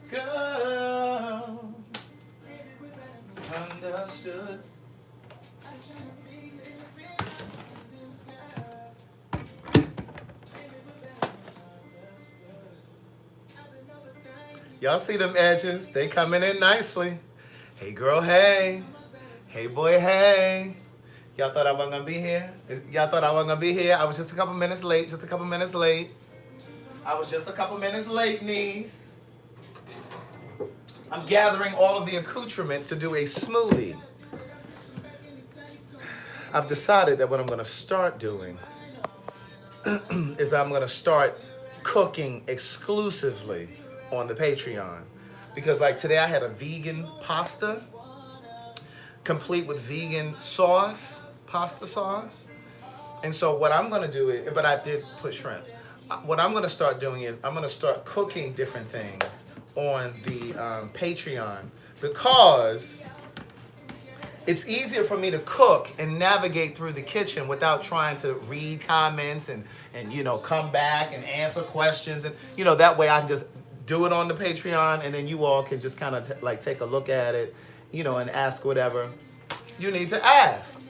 Girl, understood. Y'all see them edges? They coming in nicely. Hey girl, hey. Hey boy, hey. Y'all thought I wasn't gonna be here? Y'all thought I wasn't gonna be here? I was just a couple minutes late. Just a couple minutes late. I was just a couple minutes late, niece. I'm gathering all of the accoutrement to do a smoothie. I've decided that what I'm gonna start doing is I'm gonna start cooking exclusively on the Patreon. Because like today I had a vegan pasta, complete with vegan sauce, pasta sauce. And so what I'm gonna do is, but I did put shrimp. What I'm gonna start doing is I'm gonna start cooking different things on the Patreon because it's easier for me to cook and navigate through the kitchen without trying to read comments and you know come back and answer questions and you know that way I can just do it on the Patreon and then you all can just kind of like take a look at it, you know, and ask whatever you need to ask.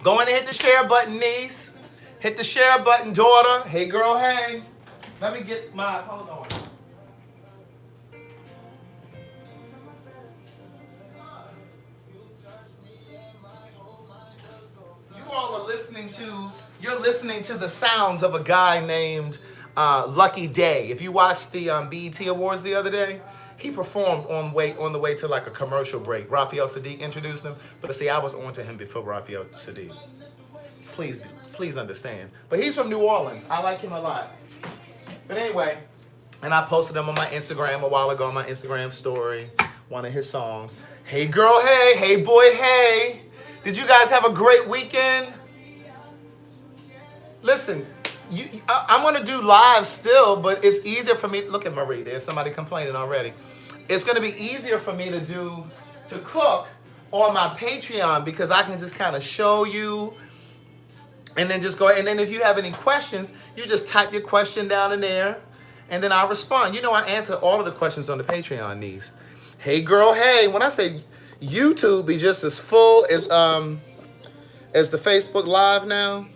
Go in and hit the share button, niece. Hit the share button, daughter. Hey girl, hey. Let me get my, hold on. You all are listening to, you're listening to the sounds of a guy named Lucky Day. If you watched the BET Awards the other day, he performed on the way to like a commercial break. Raphael Sadiq introduced him, but see, I was on to him before Raphael Sadiq. Please understand. But he's from New Orleans. I like him a lot. But anyway, and I posted him on my Instagram a while ago, on my Instagram story, one of his songs. Hey girl, hey. Hey boy, hey. Did you guys have a great weekend? Listen, I'm going to do live still, but it's easier for me. Look at Marie. There's somebody complaining already. It's going to be easier for me to cook on my Patreon because I can just kind of show you and then just go. And then if you have any questions, you just type your question down in there and then I'll respond. You know, I answer all of the questions on the Patreon, niece. Hey, girl, hey. When I say YouTube be just as full as the Facebook Live now,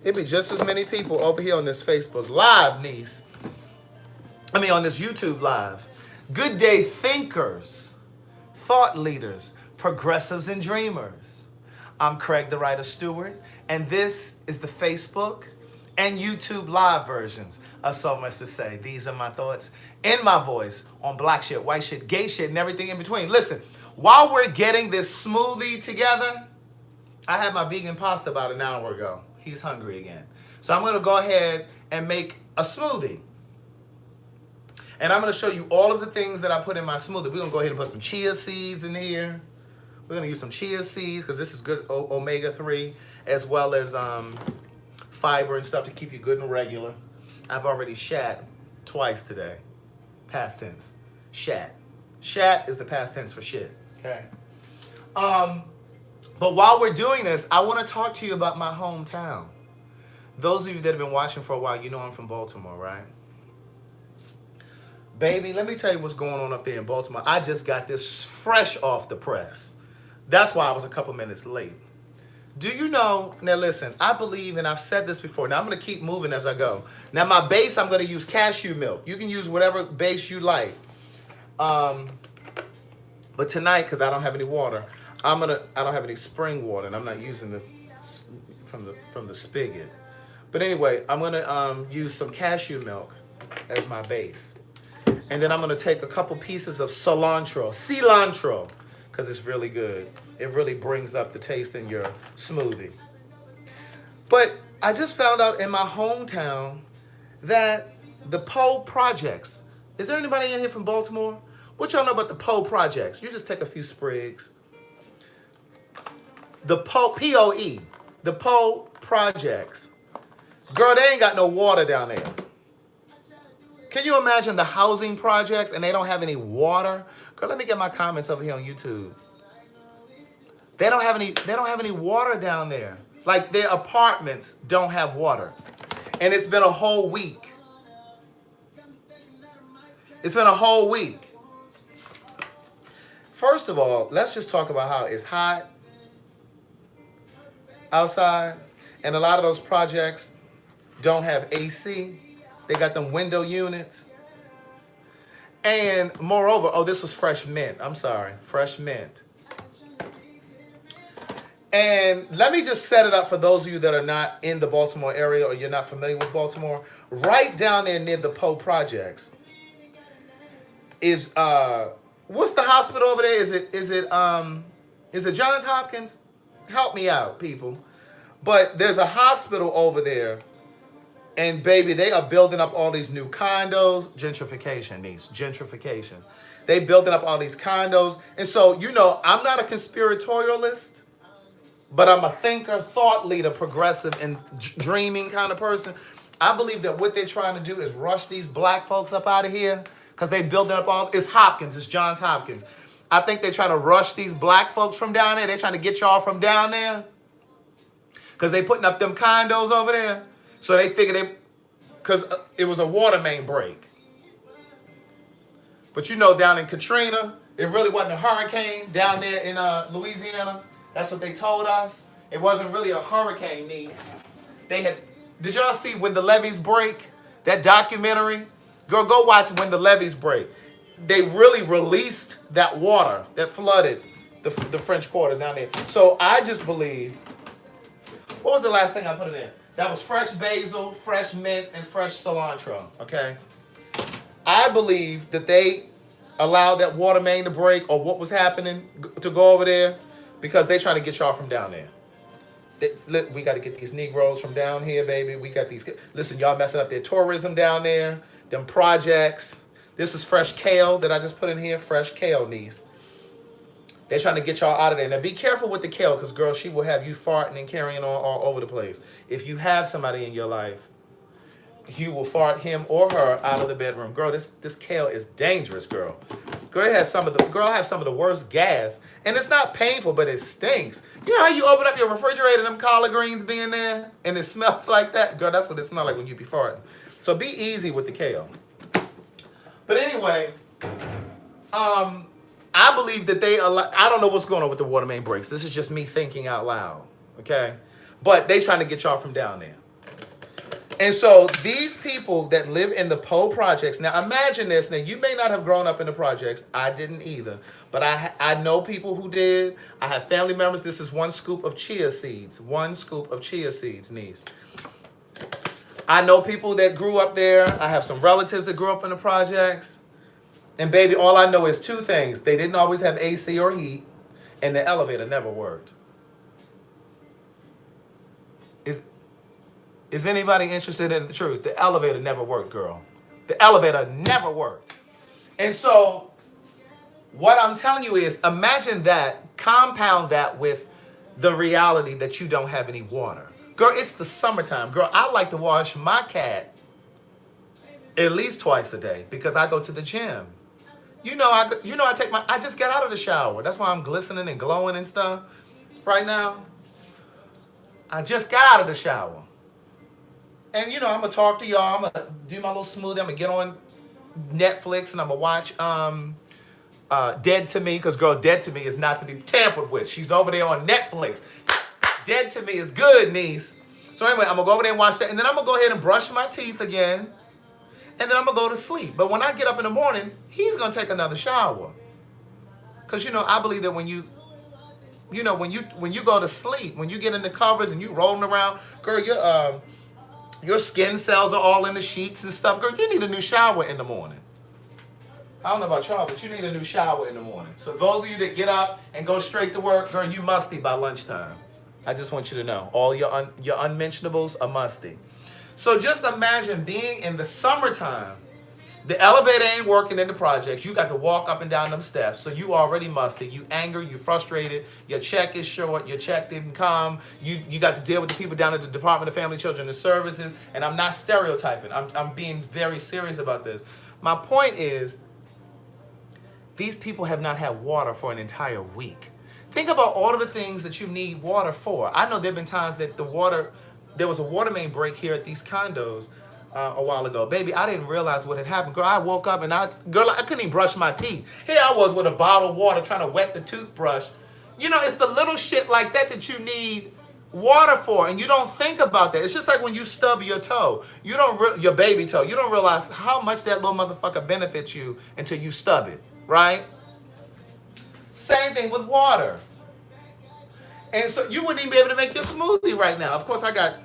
it'd be just as many people over here on this Facebook Live, niece. On this YouTube Live. Good day thinkers, thought leaders, progressives, and dreamers. I'm Craig the Writer Stewart, and this is the Facebook and YouTube Live versions of So Much to Say. These are my thoughts in my voice on black shit, white shit, gay shit, and everything in between. Listen, while we're getting this smoothie together, I had my vegan pasta about an hour ago. He's hungry again. So I'm going to go ahead and make a smoothie. And I'm going to show you all of the things that I put in my smoothie. We're going to go ahead and put some chia seeds in here. We're going to use some chia seeds because this is good omega-3 as well as fiber and stuff to keep you good and regular. I've already shat twice today. Past tense. Shat. Shat is the past tense for shit. Okay. But while we're doing this, I want to talk to you about my hometown. Those of you that have been watching for a while, you know I'm from Baltimore, right? Baby, let me tell you what's going on up there in Baltimore. I just got this fresh off the press. That's why I was a couple minutes late. Do you know, now listen, I believe, and I've said this before, now I'm going to keep moving as I go. Now my base, I'm going to use cashew milk. You can use whatever base you like. But tonight, because I don't have any water, I don't have any spring water, and I'm not using the from the spigot. But anyway, I'm gonna use some cashew milk as my base, and then I'm gonna take a couple pieces of cilantro, because it's really good. It really brings up the taste in your smoothie. But I just found out in my hometown that the Poe Projects. Is there anybody in here from Baltimore? What y'all know about the Poe Projects? You just take a few sprigs. The P-O-E, the Poe Projects. Girl, they ain't got no water down there. Can you imagine the housing projects and they don't have any water? Girl, let me get my comments over here on YouTube. They don't have any water down there. Like their apartments don't have water. And it's been a whole week. It's been a whole week. First of all, let's just talk about how it's hot outside, and a lot of those projects don't have AC. They got them window units. And moreover, oh, this was fresh mint. I'm sorry, fresh mint. And let me just set it up for those of you that are not in the Baltimore area or you're not familiar with Baltimore. Right down there near the Poe Projects is what's the hospital over there? Is it Johns Hopkins? Help me out, people. But there's a hospital over there, and baby, they are building up all these new condos. Gentrification. They building up all these condos. And so, I'm not a conspiratorialist, but I'm a thinker, thought leader, progressive, and dreaming kind of person. I believe that what they're trying to do is rush these black folks up out of here because they building up it's Johns Hopkins. I think they're trying to rush these black folks from down there. They're trying to get y'all from down there because they putting up them condos over there. So they figured because it was a water main break. But down in Katrina, it really wasn't a hurricane down there in Louisiana. That's what they told us. It wasn't really a hurricane, niece. Did y'all see When the Levees Break? That documentary? Girl, go watch When the Levees Break. They really released that water that flooded the French Quarters down there. So I just believe, what was the last thing I put in there? That was fresh basil, fresh mint, and fresh cilantro, okay? I believe that they allowed that water main to break or what was happening to go over there because they trying to get y'all from down there. We got to get these Negroes from down here, baby. We got these. Listen, y'all messing up their tourism down there, them projects. This is fresh kale that I just put in here. Fresh kale, niece. They're trying to get y'all out of there. Now, be careful with the kale because, girl, she will have you farting and carrying on all over the place. If you have somebody in your life, you will fart him or her out of the bedroom. Girl, this kale is dangerous, girl. Girl, I have some of the worst gas. And it's not painful, but it stinks. You know how you open up your refrigerator and them collard greens being there and it smells like that? Girl, that's what it smells like when you be farting. So be easy with the kale. But anyway, I believe that I don't know what's going on with the water main breaks. This is just me thinking out loud, okay? But they trying to get y'all from down there. And so these people that live in the Poe Projects, now imagine this. Now, you may not have grown up in the projects. I didn't either. But I know people who did. I have family members. This is one scoop of chia seeds. One scoop of chia seeds, niece. I know people that grew up there. I have some relatives that grew up in the projects. And baby, all I know is two things. They didn't always have AC or heat. And the elevator never worked. Is anybody interested in the truth? The elevator never worked, girl. The elevator never worked. And so what I'm telling you is imagine that, compound that with the reality that you don't have any water. Girl, it's the summertime. Girl, I like to wash my cat at least twice a day because I go to the gym. I just got out of the shower. That's why I'm glistening and glowing and stuff right now. I just got out of the shower. And, I'm going to talk to y'all. I'm going to do my little smoothie. I'm going to get on Netflix and I'm going to watch Dead to Me. Because, girl, Dead to Me is not to be tampered with. She's over there on Netflix. Dead to Me is good, niece. So, anyway, I'm going to go over there and watch that. And then I'm going to go ahead and brush my teeth again. And then I'm going to go to sleep. But when I get up in the morning, he's going to take another shower. Because, I believe that when you go to sleep, when you get in the covers and you rolling around, girl, your skin cells are all in the sheets and stuff. Girl, you need a new shower in the morning. I don't know about y'all, but you need a new shower in the morning. So those of you that get up and go straight to work, girl, you musty by lunchtime. I just want you to know. All your unmentionables are musty. So just imagine being in the summertime. The elevator ain't working in the projects. You got to walk up and down them steps. So you already musty. You angry. You frustrated. Your check is short. Your check didn't come. You got to deal with the people down at the Department of Family, Children, and Services. And I'm not stereotyping. I'm being very serious about this. My point is, these people have not had water for an entire week. Think about all of the things that you need water for. I know there have been times that there was a water main break here at these condos. a while ago. Baby, I didn't realize what had happened. Girl, I woke up and I couldn't even brush my teeth. Here I was with a bottle of water trying to wet the toothbrush. You know, it's the little shit like that that you need water for, and you don't think about that. It's just like when you stub your toe. You don't your baby toe. You don't realize how much that little motherfucker benefits you until you stub it, right? Same thing with water. And so you wouldn't even be able to make your smoothie right now. Of course, I got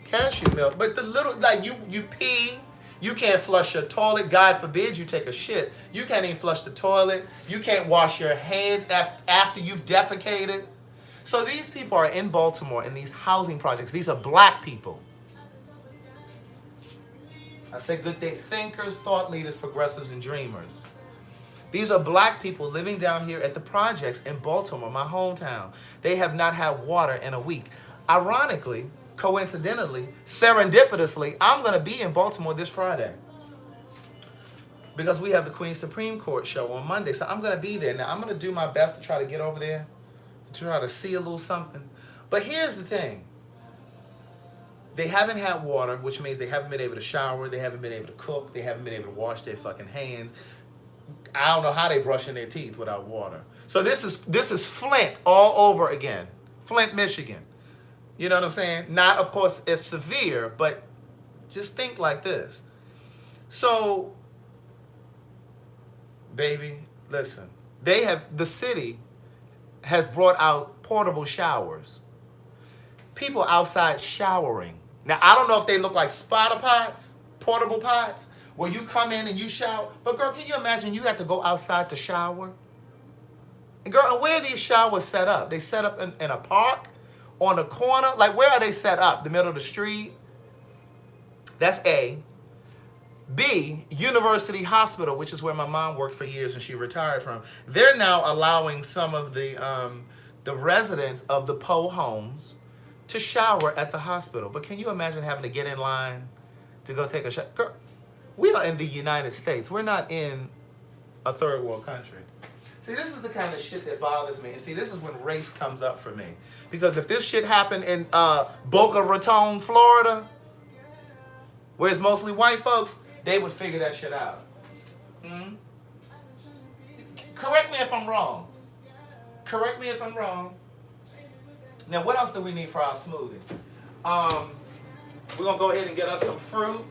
cashew milk, but the little, like you pee, you can't flush your toilet. God forbid you take a shit. You can't even flush the toilet. You can't wash your hands after you've defecated. So these people are in Baltimore in these housing projects. These are black people. I said good day thinkers, thought leaders, progressives, and dreamers. These are black people living down here at the projects in Baltimore, my hometown. They have not had water in a week. Ironically, coincidentally, serendipitously, I'm going to be in Baltimore this Friday because we have the Queen's Supreme Court show on Monday. So I'm going to be there. Now, I'm going to do my best to try to get over there, to try to see a little something. But here's the thing. They haven't had water, which means they haven't been able to shower. They haven't been able to cook. They haven't been able to wash their fucking hands. I don't know how they brushing their teeth without water. So this is Flint all over again. Flint, Michigan. You know what I'm saying? Not, of course, as severe, but just think like this. So, baby, listen. The city has brought out portable showers. People outside showering. Now, I don't know if they look like spotter pots, portable pots, where you come in and you shower. But girl, can you imagine you have to go outside to shower? And girl, where are these showers set up? They set up in a park? On the corner? Like, where are they set up? The middle of the street? That's A. B, University Hospital, which is where my mom worked for years and she retired from. They're now allowing some of the residents of the Poe homes to shower at the hospital. But can you imagine having to get in line to go take a shower? Girl, we are in the United States. We're not in a third world country. See, this is the kind of shit that bothers me. And see, this is when race comes up for me. Because if this shit happened in Boca Raton, Florida, where it's mostly white folks, they would figure that shit out. Hmm? Correct me if I'm wrong. Correct me if I'm wrong. Now, what else do we need for our smoothie? We're going to go ahead and get us some fruit.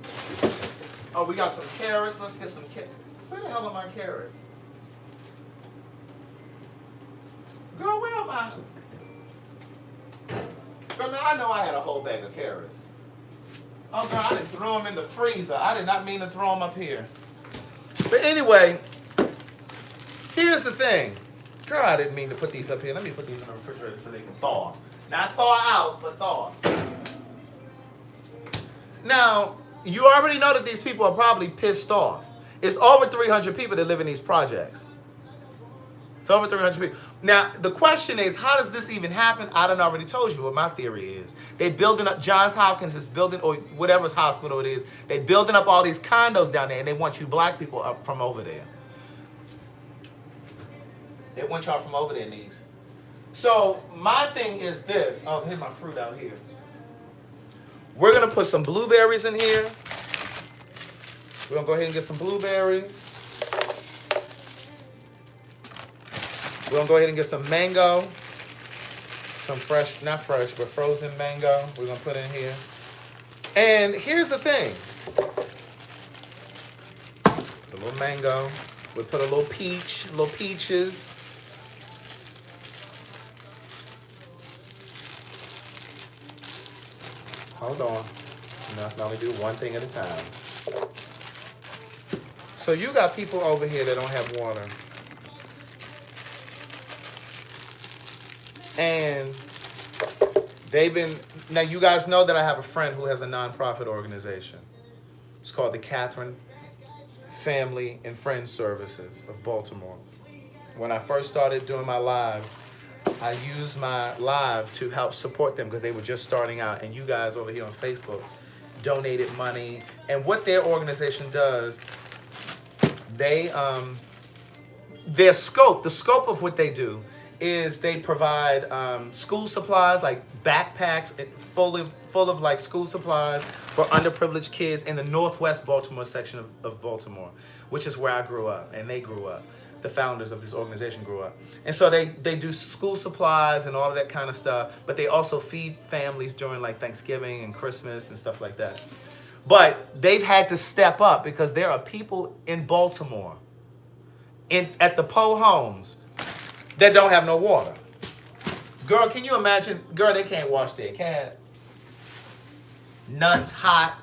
Oh, we got some carrots. Let's get some carrots. Where the hell are my carrots? Girl, where am I? Girl, now I know I had a whole bag of carrots. Oh, girl, I didn't throw them in the freezer. I did not mean to throw them up here. But anyway, here's the thing. Girl, I didn't mean to put these up here. Let me put these in the refrigerator so they can thaw. Not thaw out, but thaw. Now, you already know that these people are probably pissed off. It's over 300 people that live in these projects. It's over 300 people. Now, the question is, how does this even happen? I done already told you what my theory is. They building up, Johns Hopkins is building, or whatever hospital it is, they building up all these condos down there, and they want you black people up from over there. They want y'all from over there, niece. So, my thing is this. Oh, here's my fruit out here. We're going to put some blueberries in here. We're going to go ahead and get some blueberries. We're going to go ahead and get some mango. Some fresh, not fresh, but frozen mango. We're going to put in here. And here's the thing. A little mango. We'll put a little peach, little peaches. Hold on. No, I can only do one thing at a time. So you got people over here that don't have water. And they've been, now you guys know that I have a friend who has a nonprofit organization. It's called the Catherine Family and Friends Services of Baltimore. When I first started doing my lives, I used my live to help support them because they were just starting out. And you guys over here on Facebook donated money. And what their organization does, they, the scope of what they do is they provide school supplies like backpacks full of like school supplies for underprivileged kids in the Northwest Baltimore section of Baltimore, which is where I grew up and they grew up. The founders of this organization grew up. And so they do school supplies and all of that kind of stuff, but they also feed families during like Thanksgiving and Christmas and stuff like that. But they've had to step up because there are people in Baltimore at the Poe homes that don't have no water. Girl, can you imagine? Girl, they can't wash their cat. Nuts hot.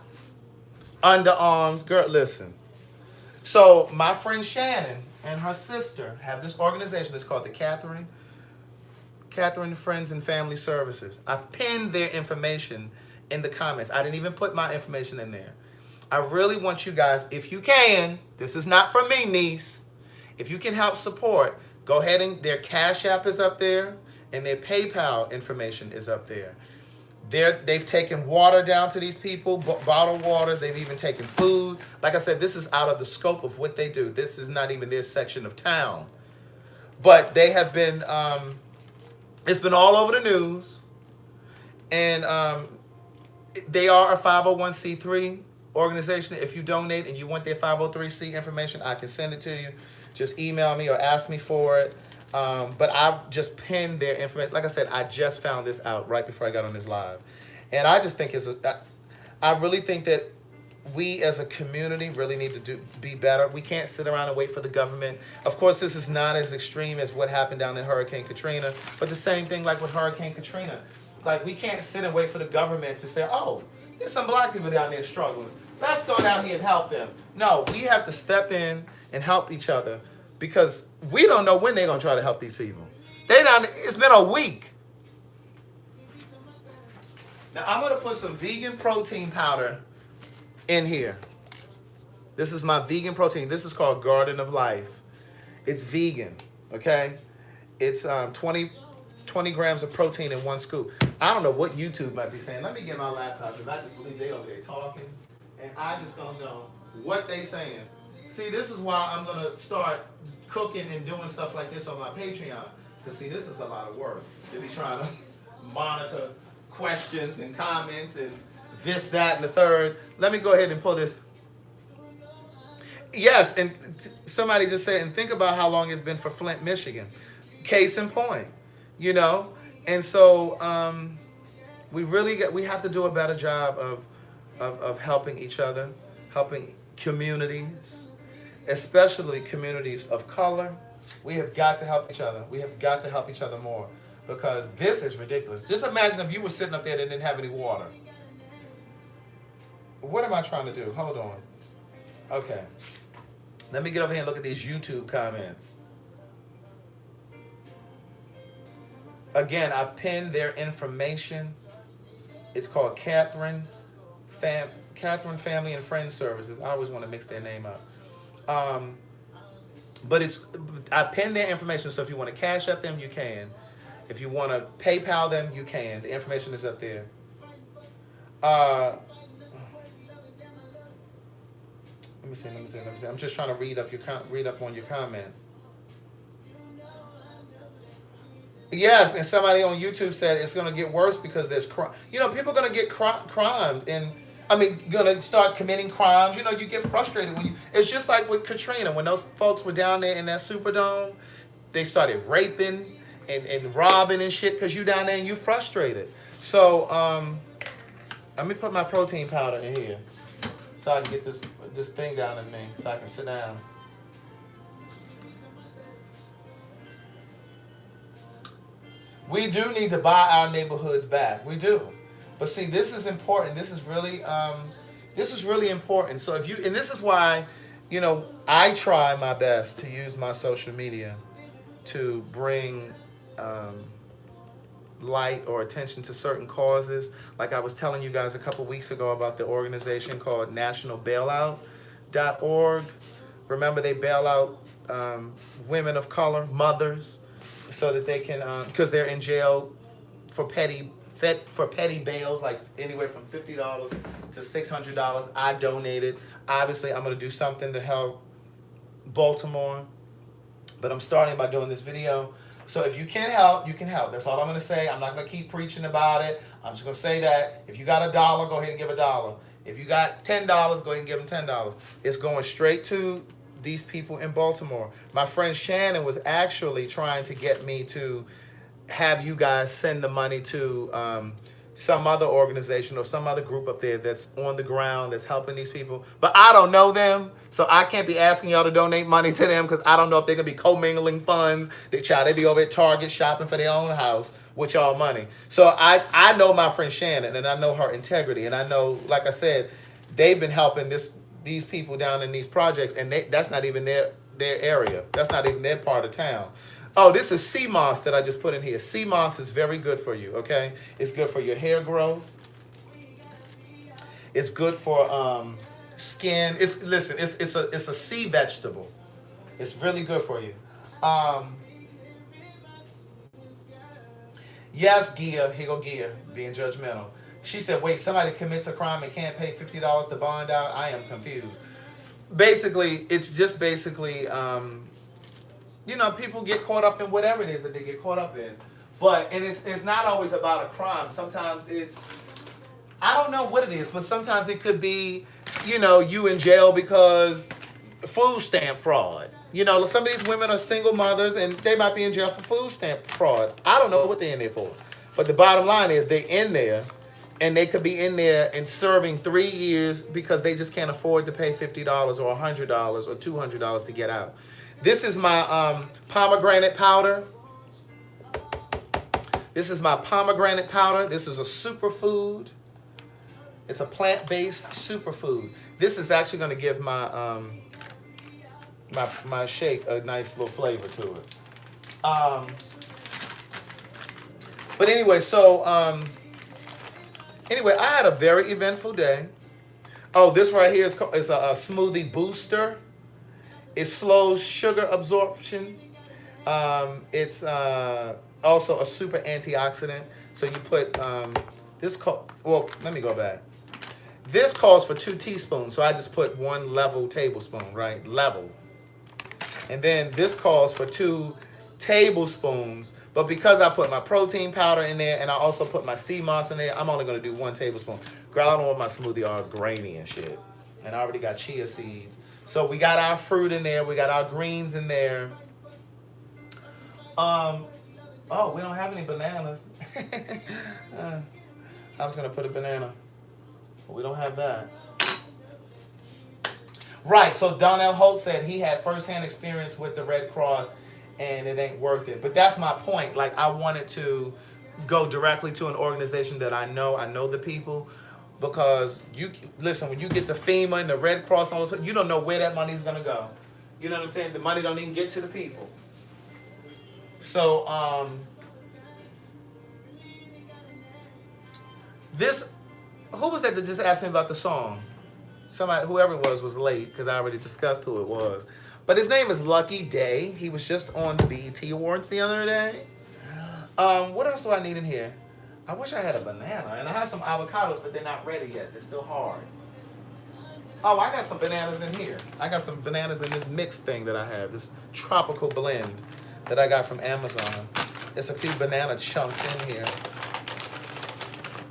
Underarms. Girl, listen. So my friend Shannon and her sister have this organization that's called the Catherine Friends and Family Services. I've pinned their information in the comments. I didn't even put my information in there. I really want you guys, if you can, this is not for me, niece. If you can help support, go ahead and their Cash App is up there and their PayPal information is up there. They've taken water down to these people, bottled waters. They've even taken food. Like I said, this is out of the scope of what they do. This is not even their section of town. But they have been, it's been all over the news. And they are a 501c3 organization. If you donate and you want their 503c information, I can send it to you. Just email me or ask me for it. But I've just pinned their information. Like I said, I just found this out right before I got on this live. And I just think I really think that we as a community really need to be better. We can't sit around and wait for the government. Of course, this is not as extreme as what happened down in Hurricane Katrina, but the same thing like with Hurricane Katrina. Like, we can't sit and wait for the government to say, oh, there's some black people down there struggling. Let's go down here and help them. No, we have to step in and help each other because we don't know when they're going to try to help these people. It's been a week. Now, I'm going to put some vegan protein powder in here. This is my vegan protein. This is called Garden of Life. It's vegan, okay? It's 20 grams of protein in one scoop. I don't know what YouTube might be saying. Let me get my laptop because I just believe they over there talking. And I just don't know what they saying. See, this is why I'm going to start cooking and doing stuff like this on my Patreon. Because, see, this is a lot of work to be trying to monitor questions and comments and this, that, and the third. Let me go ahead and pull this. Yes, and somebody just said, and think about how long it's been for Flint, Michigan. Case in point, you know? And so we have to do a better job of helping each other, helping communities, especially communities of color. We have got to help each other. We have got to help each other more because this is ridiculous. Just imagine if you were sitting up there that didn't have any water. What am I trying to do? Hold on. Okay. Let me get over here and look at these YouTube comments. Again, I've pinned their information. It's called Catherine Family and Friends Services. I always want to mix their name up. But I pinned their information, so if you want to Cash App them, you can. If you want to PayPal them, you can. The information is up there. Let me see. I'm just trying to read up on your comments. Yes, and somebody on YouTube said it's going to get worse because there's crime. You know, people are going to get crimed and, going to start committing crimes. You know, you get frustrated when it's just like with Katrina. When those folks were down there in that Superdome, they started raping and robbing and shit because you down there and you frustrated. So, let me put my protein powder in here so I can get this thing down in me so I can sit down. We do need to buy our neighborhoods back. We do. But see, this is important. This is really important. So and this is why, I try my best to use my social media to bring light or attention to certain causes. Like I was telling you guys a couple weeks ago about the organization called nationalbailout.org. Remember, they bail out women of color, mothers, so that they can, because they're in jail for petty bails, like anywhere from $50 to $600. I donated. Obviously, I'm going to do something to help Baltimore, but I'm starting by doing this video So if you can help, you can help. That's all I'm going to say. I'm not going to keep preaching about it. I'm just going to say that if you got $1, go ahead and give $1. If you got $10, go ahead and give them $10. It's going straight to these people in Baltimore. My friend Shannon was actually trying to get me to have you guys send the money to some other organization or some other group up there that's on the ground that's helping these people. But I don't know them, so I can't be asking y'all to donate money to them because I don't know if they're going to be commingling funds. They be over at Target shopping for their own house with y'all money. So I know my friend Shannon, and I know her integrity, and I know, like I said, they've been helping these people down in these projects, and that's not even their area. That's not even their part of town. Oh, this is sea moss that I just put in here. Sea moss is very good for you, okay? It's good for your hair growth. It's good for skin. It's a sea vegetable. It's really good for you. Yes, Gia, here go Gia, being judgmental. She said, wait, somebody commits a crime and can't pay $50 to bond out? I am confused. Basically, it's just basically people get caught up in whatever it is that they get caught up in. And it's not always about a crime. Sometimes I don't know what it is, but sometimes it could be, you in jail because food stamp fraud. Some of these women are single mothers and they might be in jail for food stamp fraud. I don't know what they're in there for. But the bottom line is they're in there and they could be in there and serving 3 years because they just can't afford to pay $50 or $100 or $200 to get out. This is my pomegranate powder. This is my pomegranate powder. This is a superfood. It's a plant-based superfood. This is actually going to give my my shake a nice little flavor to it. But anyway, anyway, I had a very eventful day. Oh, this right here is a smoothie booster. It slows sugar absorption. It's also a super antioxidant. So you put let me go back. This calls for 2 teaspoons, so I just put 1 level tablespoon, right? Level. And then this calls for 2 tablespoons. But because I put my protein powder in there and I also put my sea moss in there, I'm only going to do 1 tablespoon. Girl, I don't want my smoothie all grainy and shit. And I already got chia seeds. So we got our fruit in there. We got our greens in there. Oh, we don't have any bananas. I was going to put a banana. But we don't have that. Right, so Donnell Holt said he had firsthand experience with the Red Cross and it ain't worth it. But that's my point. Like, I wanted to go directly to an organization that I know the people. Because listen, when you get to FEMA and the Red Cross and all this, you don't know where that money's gonna go. You know what I'm saying? The money don't even get to the people. So who was that just asked me about the song? Somebody, whoever it was late because I already discussed who it was. But his name is Lucky Day. He was just on the BET Awards the other day. What else do I need in here? I wish I had a banana. And I have some avocados, but they're not ready yet. They're still hard. Oh, I got some bananas in here. I got some bananas in this mix thing that I have. This tropical blend that I got from Amazon. There's a few banana chunks in here.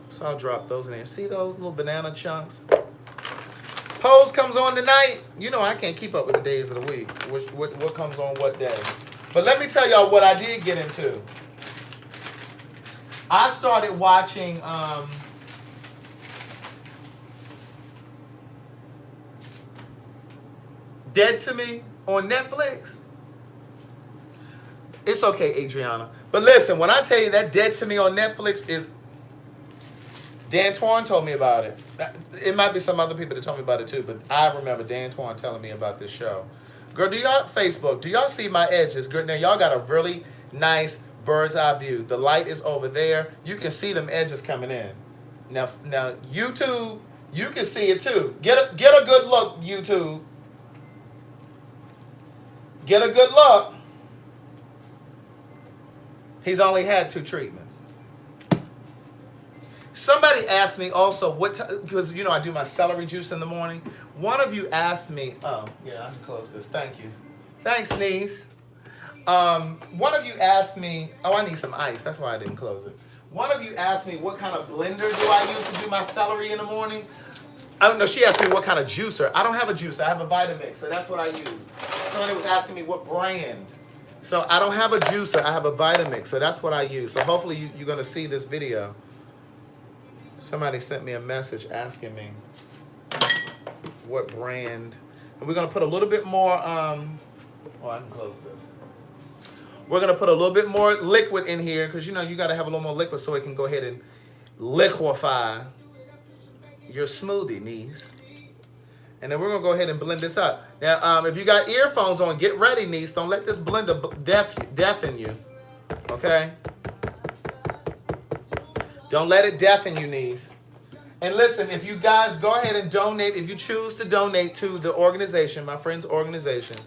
So I'll drop those in there. See those little banana chunks? Pose comes on tonight. I can't keep up with the days of the week. What comes on what day. But let me tell y'all what I did get into. I started watching Dead to Me on Netflix. It's okay, Adriana. But listen, when I tell you that Dead to Me on Netflix is... Dan Twan told me about it. It might be some other people that told me about it too, but I remember Dan Twan telling me about this show. Girl, do y'all see my edges? Girl, now y'all got a really nice bird's eye view. The light is over there. You can see them edges coming in. Now YouTube, you can see it too. Get a good look, YouTube. Get a good look. He's only had 2 treatments. Somebody asked me also because I do my celery juice in the morning. One of you asked me, oh yeah, I can close this. Thank you. Thanks, niece. One of you asked me, oh, I need some ice. That's why I didn't close it. One of you asked me what kind of blender do I use to do my celery in the morning. Oh, no, she asked me what kind of juicer. I don't have a juicer. I have a Vitamix, so that's what I use. Somebody was asking me what brand. So I don't have a juicer. I have a Vitamix, so that's what I use. So hopefully you're going to see this video. Somebody sent me a message asking me what brand. And we're going to put a little bit more, I can close this. We're going to put a little bit more liquid in here because, you know, you got to have a little more liquid so it can go ahead and liquefy your smoothie, niece. And then we're going to go ahead and blend this up. Now, if you got earphones on, get ready, niece. Don't let this blender deafen you, okay? Don't let it deafen you, niece. And listen, if you guys go ahead and donate, if you choose to donate to the organization, my friend's organization,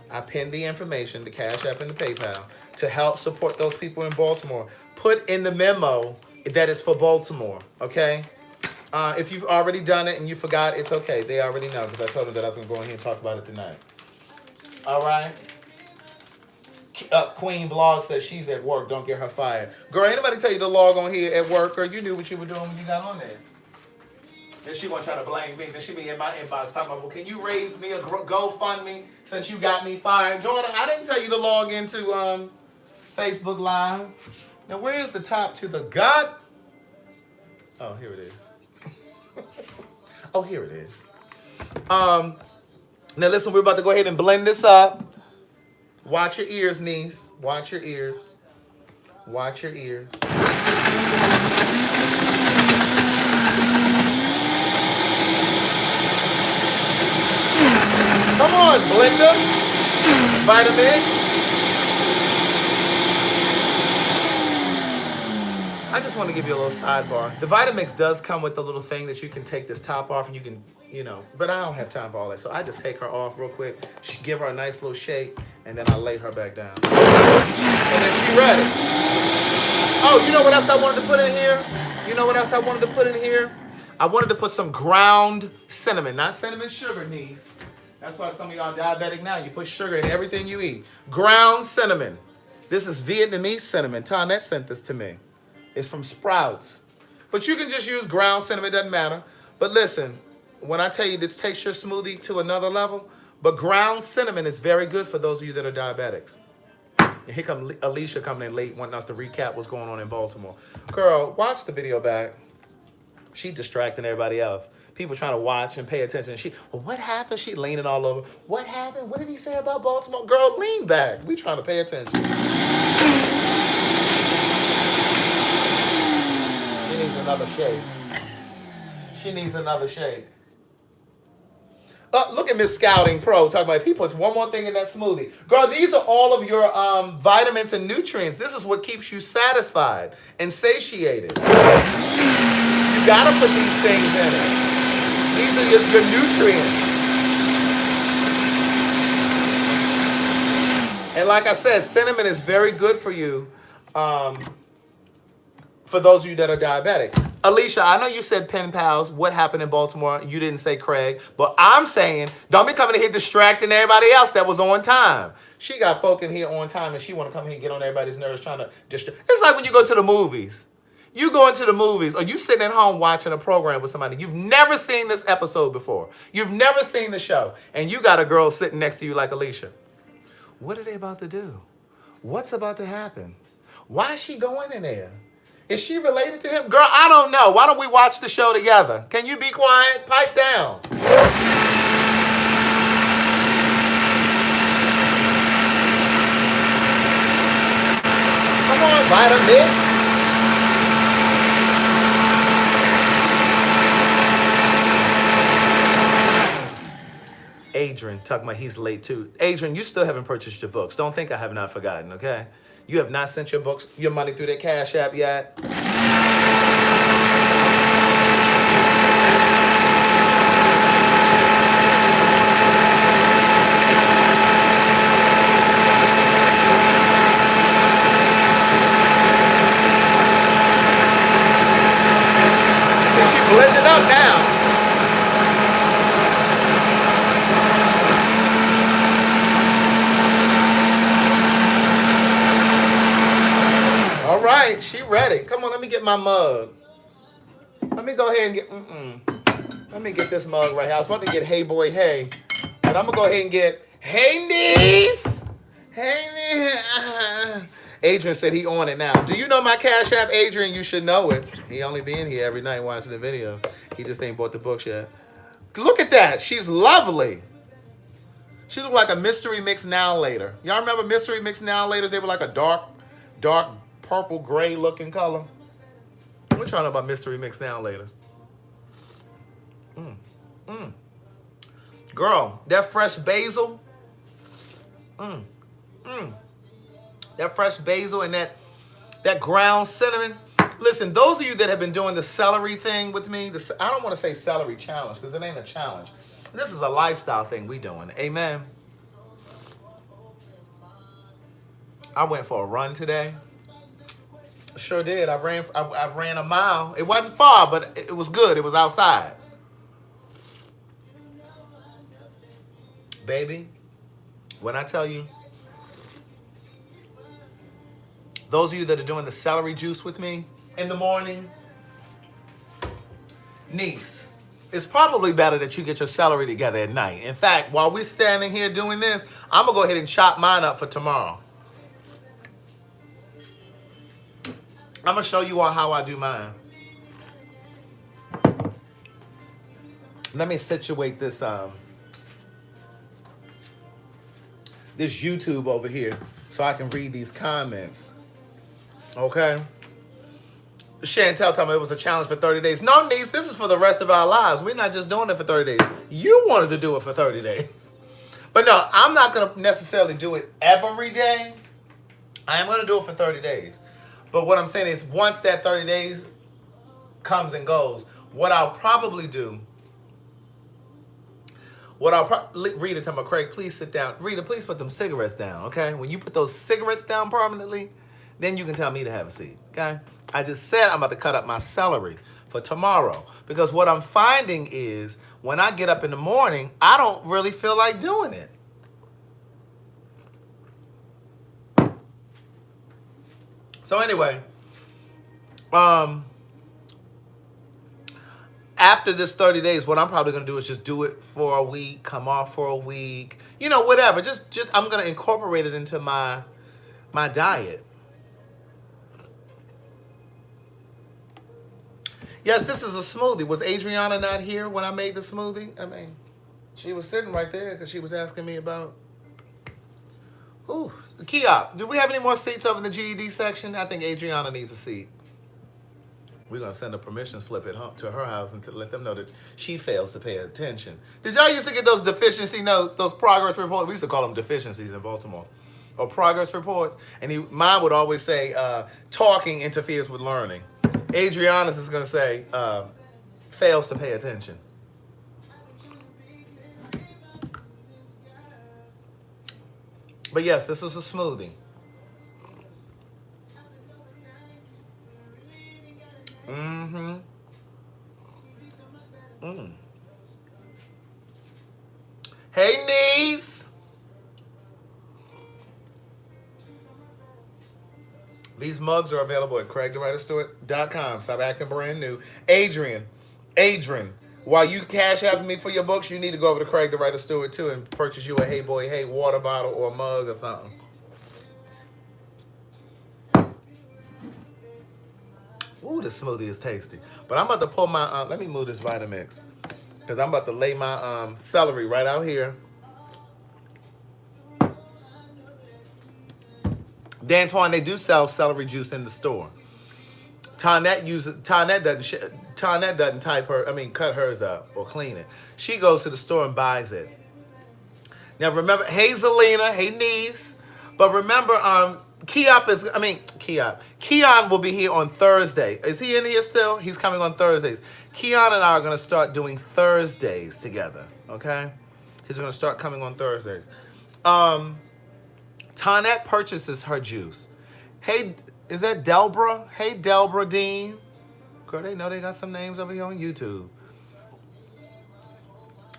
I pinned the information, the Cash App and the PayPal, to help support those people in Baltimore. Put in the memo that it's for Baltimore, okay? If you've already done it and you forgot, it's okay. They already know because I told them that I was going to go in here and talk about it tonight. All right? Queen Vlog says she's at work. Don't get her fired. Girl, ain't nobody tell you to log on here at work, or you knew what you were doing when you got on there. Then she gonna try to blame me. Then she be in my inbox talking about, well, can you raise me a GoFundMe since you got me fired? Daughter, I didn't tell you to log into Facebook Live. Now, where is the top to the gut? Oh, here it is. Oh, here it is. Now, listen, we're about to go ahead and blend this up. Watch your ears, niece. Watch your ears. Watch your ears. Come on, blender. Vitamix. I just want to give you a little sidebar. The Vitamix does come with a little thing that you can take this top off and you can, you know, but I don't have time for all that. So I just take her off real quick, give her a nice little shake, and then I lay her back down. And then she ready. Oh, you know what else I wanted to put in here? You know what else I wanted to put in here? I wanted to put some ground cinnamon, not cinnamon sugar, niece. That's why some of y'all diabetic now. You put sugar in everything you eat. Ground cinnamon. This is Vietnamese cinnamon. Tonette sent this to me. It's from Sprouts. But you can just use ground cinnamon. It doesn't matter. But listen, when I tell you this takes your smoothie to another level, but ground cinnamon is very good for those of you that are diabetics. And here comes Alicia coming in late wanting us to recap what's going on in Baltimore. Girl, watch the video back. She distracting everybody else. People trying to watch and pay attention. Well, what happened? She leaning all over. What happened? What did he say about Baltimore? Girl, lean back. We trying to pay attention. She needs another shake. She needs another shake. Look at Miss Scouting Pro talking about if he puts one more thing in that smoothie. Girl, these are all of your vitamins and nutrients. This is what keeps you satisfied and satiated. You gotta put these things in it. These are your nutrients. And like I said, cinnamon is very good for you, for those of you that are diabetic. Alicia, I know you said pen pals. What happened in Baltimore? You didn't say Craig. But I'm saying, don't be coming in here distracting everybody else that was on time. She got folk in here on time, and she want to come here and get on everybody's nerves trying to distract. It's like when you go to the movies. You go into the movies, or you sitting at home watching a program with somebody. You've never seen this episode before. You've never seen the show. And you got a girl sitting next to you like Alicia. What are they about to do? What's about to happen? Why is she going in there? Is she related to him? Girl, I don't know. Why don't we watch the show together? Can you be quiet? Pipe down. Come on, Vitamix. Adrian, talking about he's late too. Adrian, you still haven't purchased your books. Don't think I have not forgotten, okay? You have not sent your books, your money through that Cash App yet. See, she blended up now. on, let me get my mug. Let me go ahead and get, let me get this mug right here. I was about to get Hey Boy Hey, but I'm gonna go ahead and get Hey Niece. Hey Niece. Adrian said he on it now. Do you know my Cash App, Adrian? You should know it. He only be in here every night watching the video. He just ain't bought the books yet. Look at that. She's lovely. She looked like a Mystery Mix Now Later. Y'all remember Mystery Mix Now Laters? They were like a dark purple gray looking color. What y'all know about Mystery Mix Now Laters? Girl, that fresh basil. That fresh basil and that ground cinnamon. Listen, those of you that have been doing the celery thing with me, I don't want to say celery challenge because it ain't a challenge. This is a lifestyle thing we doing. Amen. I went for a run today. Sure did. I ran a mile. It wasn't far, but it was good. It was outside. Baby, when I tell you, those of you that are doing the celery juice with me in the morning, niece, it's probably better that you get your celery together at night. In fact, while we're standing here doing this, I'm going to go ahead and chop mine up for tomorrow. I'm going to show you all how I do mine. Let me situate this this YouTube over here so I can read these comments. Okay? Chantel told me it was a challenge for 30 days. No, niece, this is for the rest of our lives. We're not just doing it for 30 days. You wanted to do it for 30 days. But no, I'm not going to necessarily do it every day. I am going to do it for 30 days. But what I'm saying is once that 30 days comes and goes, what I'll probably do, Rita, tell me, Craig, please sit down. Rita, please put them cigarettes down, okay? When you put those cigarettes down permanently, then you can tell me to have a seat, okay? I just said I'm about to cut up my celery for tomorrow because what I'm finding is when I get up in the morning, I don't really feel like doing it. So anyway, after this 30 days, what I'm probably going to do is just do it for a week, come off for a week, you know, whatever. Just I'm going to incorporate it into my diet. Yes, this is a smoothie. Was Adriana not here when I made the smoothie? I mean, she was sitting right there because she was asking me about... Ooh, Kiop, do we have any more seats over in the GED section? I think Adriana needs a seat. We're going to send a permission slip to her house and to let them know that she fails to pay attention. Did y'all used to get those deficiency notes, those progress reports? We used to call them deficiencies in Baltimore. Or progress reports. And mine would always say, talking interferes with learning. Adriana's is going to say, fails to pay attention. But yes, this is a smoothie. Hey, niece. These mugs are available at CraigTheWriterStore.com. Stop acting brand new. Adrian, while you cash out me for your books, you need to go over to Craig the Writer Stewart too and purchase you a Hey Boy Hey water bottle or a mug or something. Ooh, this smoothie is tasty. But I'm about to pull my, let me move this Vitamix. Because I'm about to lay my celery right out here. D'Antoine, they do sell celery juice in the store. Tonette doesn't cut hers up or clean it. She goes to the store and buys it. Now remember, hey Zelina, hey niece. But remember, Keon will be here on Thursday. Is he in here still? He's coming on Thursdays. Keon and I are going to start doing Thursdays together, okay? He's going to start coming on Thursdays. Tonette purchases her juice. Hey, is that Delbra? Hey, Delbra Dean. Girl, they know they got some names over here on YouTube.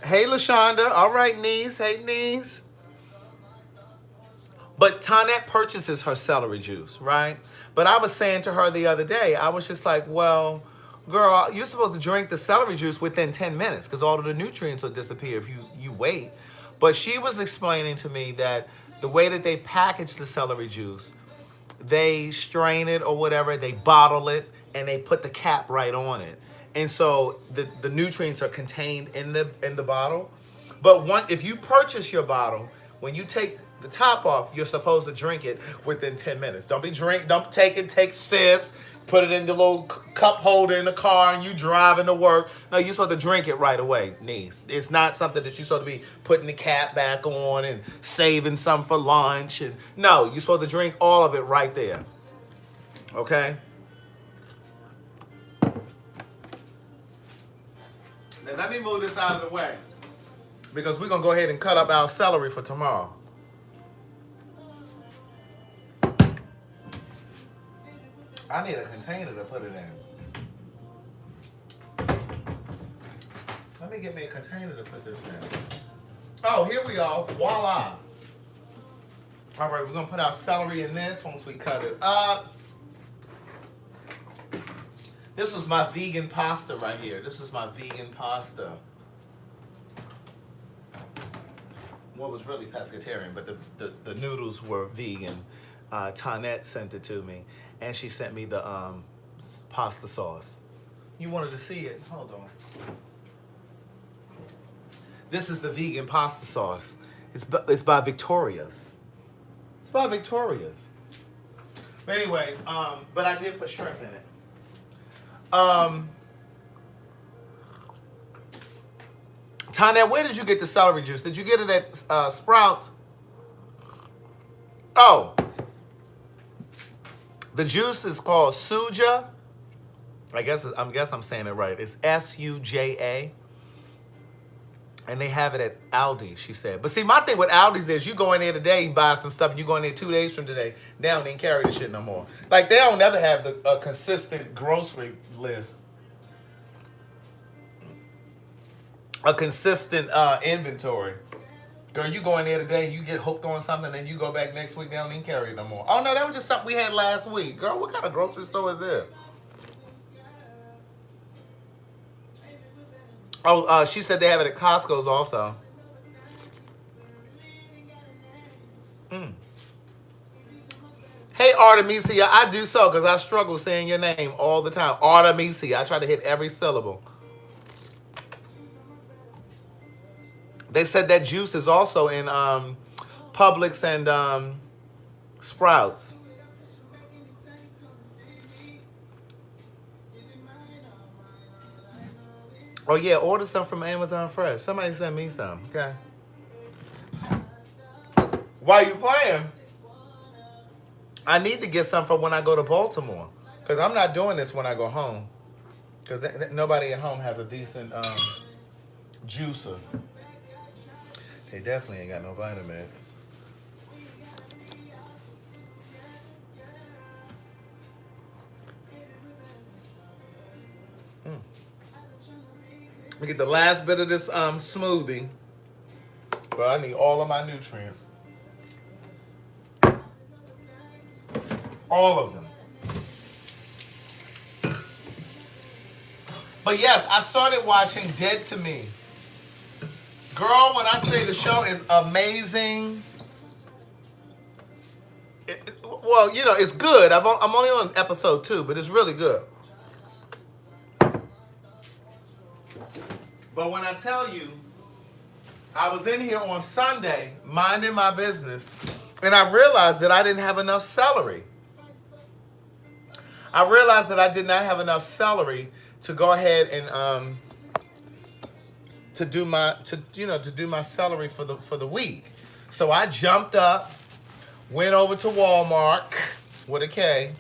Hey, LaShonda. All right, niece. Hey, niece. But Tonette purchases her celery juice, right? But I was saying to her the other day, I was just like, well, girl, you're supposed to drink the celery juice within 10 minutes because all of the nutrients will disappear if you wait. But she was explaining to me that the way that they package the celery juice, they strain it or whatever, they bottle it, and they put the cap right on it. And so the nutrients are contained in the bottle. But if you purchase your bottle, when you take the top off, you're supposed to drink it within 10 minutes. Don't take sips, put it in the little cup holder in the car and you driving to work. No, you're supposed to drink it right away, niece. It's not something that you're supposed to be putting the cap back on and saving some for lunch. And no, you're supposed to drink all of it right there. Okay? Now let me move this out of the way because we're going to go ahead and cut up our celery for tomorrow. I need a container to put it in. Let me get me a container to put this in. Oh, here we are. Voila. All right, we're going to put our celery in this once we cut it up. This was my vegan pasta right here. This is my vegan pasta. What was really pescatarian, but the noodles were vegan. Tonette sent it to me, and she sent me the pasta sauce. You wanted to see it? Hold on. This is the vegan pasta sauce. It's by Victoria's. It's by Victoria's. But anyways, but I did put shrimp in it. Tonette, where did you get the celery juice? Did you get it at Sprouts? Oh. The juice is called Suja. I guess I'm saying it right. It's Suja. And they have it at Aldi, she said. But see, my thing with Aldi's is you go in there today and buy some stuff, and you go in there 2 days from today, they don't even carry the shit no more. Like, they don't never have a consistent grocery list. A consistent inventory. Girl, you go in there today, you get hooked on something, and you go back next week, they don't even carry it no more. Oh, no, that was just something we had last week. Girl, what kind of grocery store is this? Oh, she said they have it at Costco's also. Hey, Artemisia, I do so because I struggle saying your name all the time. Artemisia, I try to hit every syllable. They said that juice is also in Publix and Sprouts. Oh, yeah, order some from Amazon Fresh. Somebody send me some, okay? While you playing, I need to get some for when I go to Baltimore. Because I'm not doing this when I go home. Because nobody at home has a decent juicer. They definitely ain't got no vitamins. Let me get the last bit of this smoothie. But I need all of my nutrients. All of them. But yes, I started watching Dead to Me. Girl, when I say the show is amazing, well, you know, it's good. I'm only on episode 2, but it's really good. But when I tell you, I was in here on Sunday, minding my business, and I realized that I didn't have enough celery. I realized that I did not have enough celery to go ahead and to do my celery for the week. So I jumped up, went over to Walmart with a K,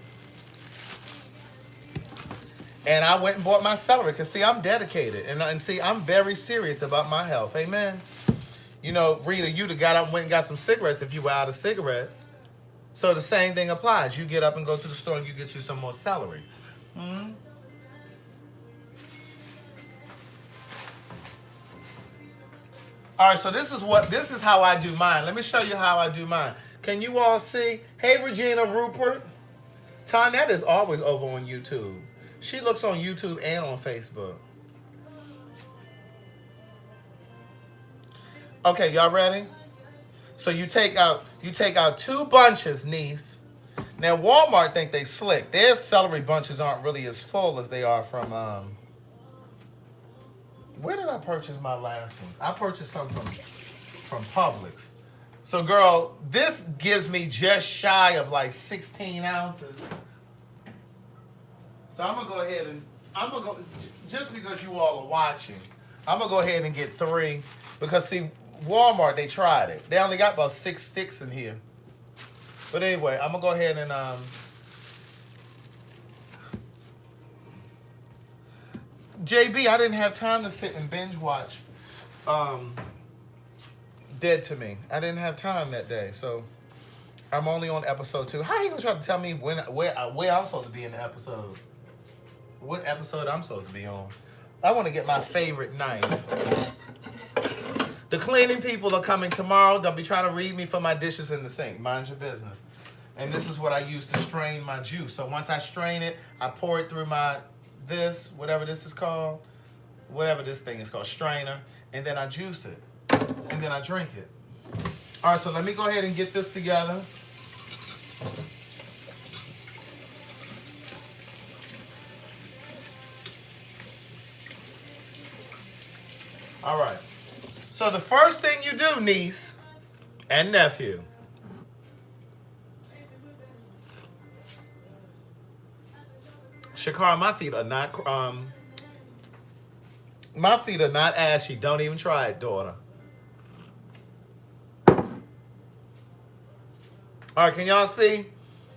and I went and bought my celery. Because, see, I'm dedicated. And see, I'm very serious about my health. Amen. You know, Rita, you'd have got up and went and got some cigarettes if you were out of cigarettes. So the same thing applies. You get up and go to the store and you get you some more celery. Mm-hmm. All right, so this is how I do mine. Let me show you how I do mine. Can you all see? Hey, Regina Rupert. Tonette is always over on YouTube. She looks on YouTube and on Facebook. Okay, y'all ready? So you take out 2 bunches, niece. Now Walmart think they slick. Their celery bunches aren't really as full as they are from where did I purchase my last ones? I purchased some from Publix. So girl, this gives me just shy of like 16 ounces. So I'm gonna go ahead and just because you all are watching, I'm gonna go ahead and get 3 because see, Walmart, they tried it. They only got about 6 sticks in here. But anyway, I'm gonna go ahead and JB, I didn't have time to sit and binge watch Dead to Me. I didn't have time that day, so I'm only on episode 2. How are you gonna try to tell me where I'm supposed to be in the episode? What episode I'm supposed to be on? I want to get my favorite knife. The cleaning people are coming tomorrow. Don't be trying to read me for my dishes in the sink. Mind your business. And this is what I use to strain my juice. So once I strain it, I pour it through my whatever this is called, whatever this thing is called, strainer, and then I juice it, and then I drink it. All right, so let me go ahead and get this together. All right. So the first thing you do, niece and nephew, Shakara, my feet are not ashy. Don't even try it, daughter. All right, can y'all see?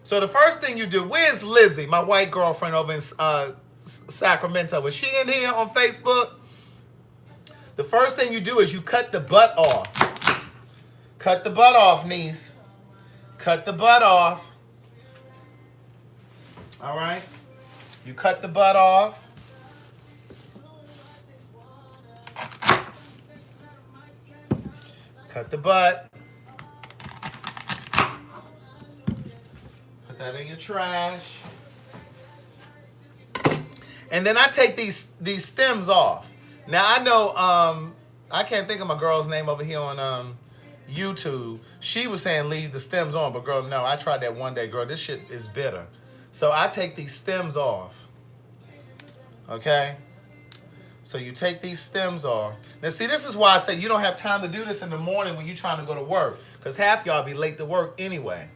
So the first thing you do, where's Lizzie, my white girlfriend over in Sacramento? Is she in here on Facebook? The first thing you do is you cut the butt off. Cut the butt off, niece. Cut the butt off. All right? You cut the butt off. Cut the butt. Put that in your trash. And then I take these stems off. Now I know I can't think of my girl's name over here on YouTube. She was saying leave the stems on, but girl, no, I tried that one day, girl. This shit is bitter. So I take these stems off. Okay? So you take these stems off. Now see, this is why I say you don't have time to do this in the morning when you're trying to go to work. Because half y'all be late to work anyway.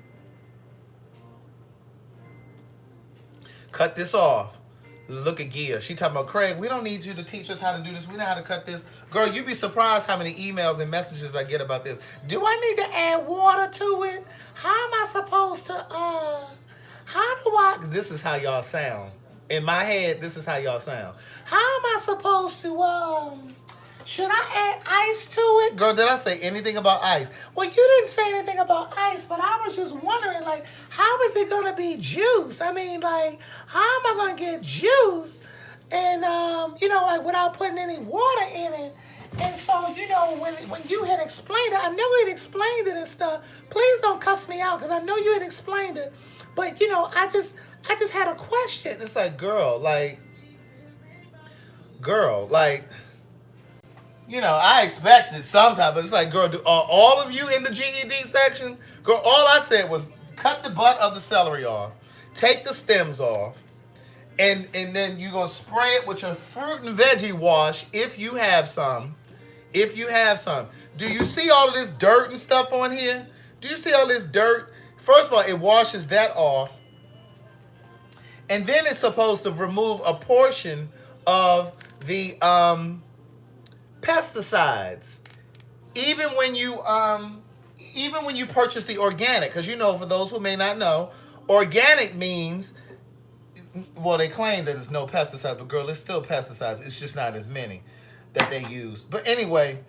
Cut this off. Look at Gia. She talking about, Craig, we don't need you to teach us how to do this. We know how to cut this. Girl, you'd be surprised how many emails and messages I get about this. Do I need to add water to it? How am I supposed to, how do I, this is how y'all sound. In my head, this is how y'all sound. How am I supposed to, should I add ice to it? Girl, did I say anything about ice? Well, you didn't say anything about ice, but I was just wondering, like, how is it going to be juice? I mean, like, how am I going to get juice and, you know, like, without putting any water in it? And so, you know, when you had explained it, I know you had explained it and stuff. Please don't cuss me out because I know you had explained it. But, you know, I just had a question. It's like, girl, like, you know, I expected sometimes, but it's like, girl, are all of you in the GED section? Girl, all I said was cut the butt of the celery off, take the stems off, and then you're going to spray it with your fruit and veggie wash if you have some. If you have some. Do you see all of this dirt and stuff on here? Do you see all this dirt? First of all, it washes that off. And then it's supposed to remove a portion of the pesticides. Even when you purchase the organic, because you know, for those who may not know, organic means, well, they claim that there's no pesticides, but girl, it's still pesticides. It's just not as many that they use. But anyway,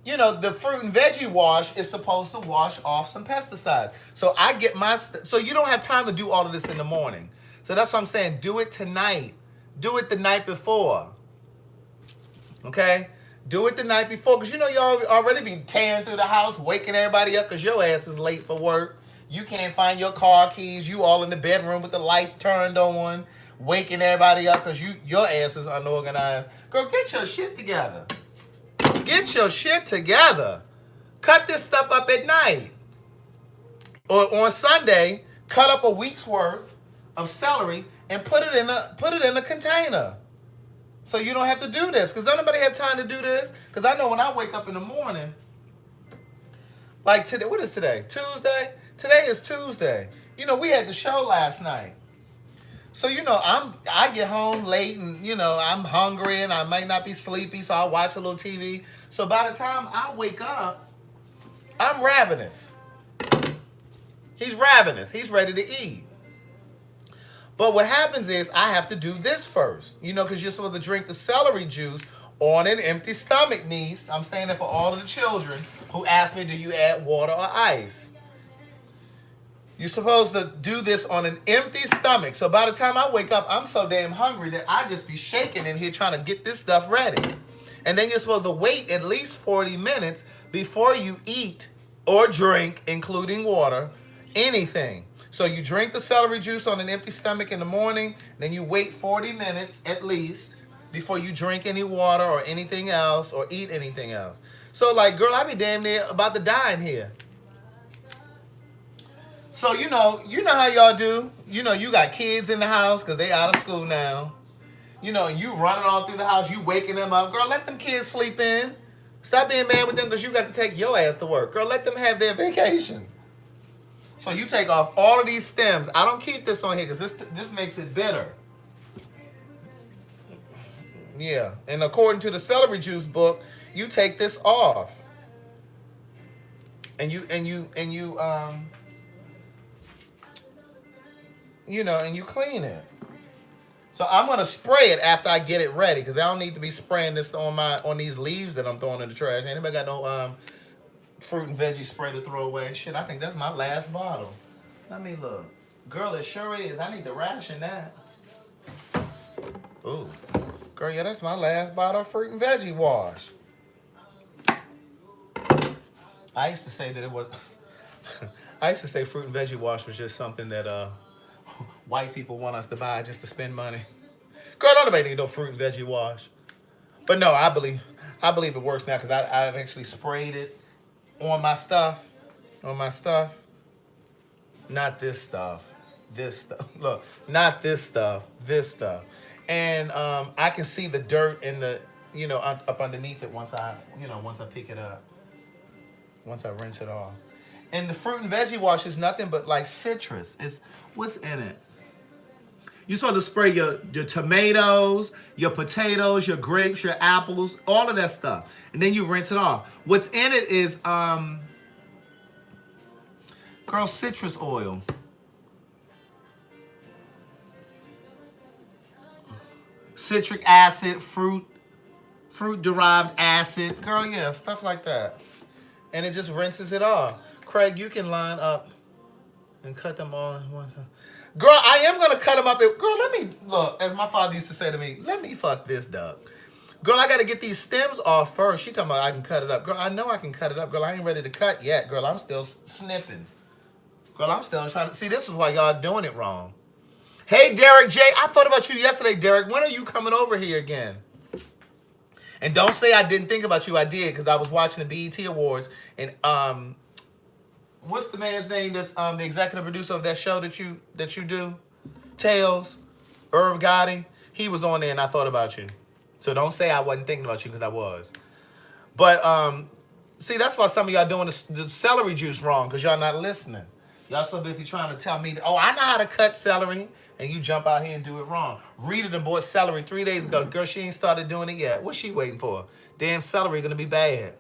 you know, the fruit and veggie wash is supposed to wash off some pesticides. So I get so you don't have time to do all of this in the morning. So that's what I'm saying. Do it tonight. Do it the night before. Okay? Do it the night before, because you know y'all already be tearing through the house, waking everybody up because your ass is late for work. You can't find your car keys. You all in the bedroom with the light turned on, waking everybody up because your ass is unorganized. Girl, get your shit together. Get your shit together. Cut this stuff up at night. Or on Sunday, cut up a week's worth of celery and put it in a container. So you don't have to do this. Because don't nobody have time to do this. Because I know when I wake up in the morning, like today, what is today? Tuesday? Today is Tuesday. You know, we had the show last night. So, you know, I get home late and, you know, I'm hungry and I might not be sleepy, so I'll watch a little TV. So by the time I wake up, I'm ravenous. He's ravenous. He's ready to eat. But what happens is I have to do this first, you know, because you're supposed to drink the celery juice on an empty stomach, niece. I'm saying that for all of the children who ask me, do you add water or ice? You're supposed to do this on an empty stomach. So by the time I wake up, I'm so damn hungry that I just be shaking in here trying to get this stuff ready. And then you're supposed to wait at least 40 minutes before you eat or drink, including water, anything. So you drink the celery juice on an empty stomach in the morning, then you wait 40 minutes at least before you drink any water or anything else or eat anything else. So like, girl, I be damn near about to die in here. So you know how y'all do. You know, you got kids in the house because they out of school now. You know, you running all through the house, you waking them up. Girl, let them kids sleep in. Stop being mad with them because you got to take your ass to work. Girl, let them have their vacation. So you take off all of these stems. I don't keep this on here because this makes it bitter. Yeah, and according to the celery juice book, you take this off, and you clean it. So I'm gonna spray it after I get it ready because I don't need to be spraying this on these leaves that I'm throwing in the trash. Anybody got no fruit and veggie spray to throw away? Shit, I think that's my last bottle. Let me look. Girl, it sure is. I need to ration that. Ooh. Girl, yeah, that's my last bottle of fruit and veggie wash. I used to say that it was... I used to say fruit and veggie wash was just something that white people want us to buy just to spend money. Girl, don't nobody need no fruit and veggie wash. But no, I believe it works now because I've actually sprayed it on my stuff. Not this stuff. This stuff. Look, not this stuff. This stuff. And I can see the dirt in the, up underneath it once I pick it up. Once I rinse it off. And the fruit and veggie wash is nothing but like citrus. What's in it? You're supposed to spray your tomatoes, your potatoes, your grapes, your apples, all of that stuff. And then you rinse it off. What's in it is, citrus oil. Citric acid, fruit-derived acid. Girl, yeah, stuff like that. And it just rinses it off. Craig, you can line up and cut them all at one time. Girl, I am going to cut them up. Girl, let me, look, as my father used to say to me, let me fuck this duck. Girl, I got to get these stems off first. She talking about I can cut it up. Girl, I know I can cut it up. Girl, I ain't ready to cut yet. Girl, I'm still snipping. Girl, I'm still trying to, see, this is why y'all doing it wrong. Hey, Derek J. I thought about you yesterday, Derek. When are you coming over here again? And don't say I didn't think about you. I did, because I was watching the BET Awards. And what's the man's name that's the executive producer of that show that you do? Tales, Irv Gotti. He was on there, and I thought about you. So don't say I wasn't thinking about you, because I was. But see, that's why some of y'all doing the celery juice wrong, because y'all not listening. Y'all so busy trying to tell me, oh, I know how to cut celery. And you jump out here and do it wrong. Rita done bought celery 3 days ago. Girl, she ain't started doing it yet. What's she waiting for? Damn celery gonna be bad.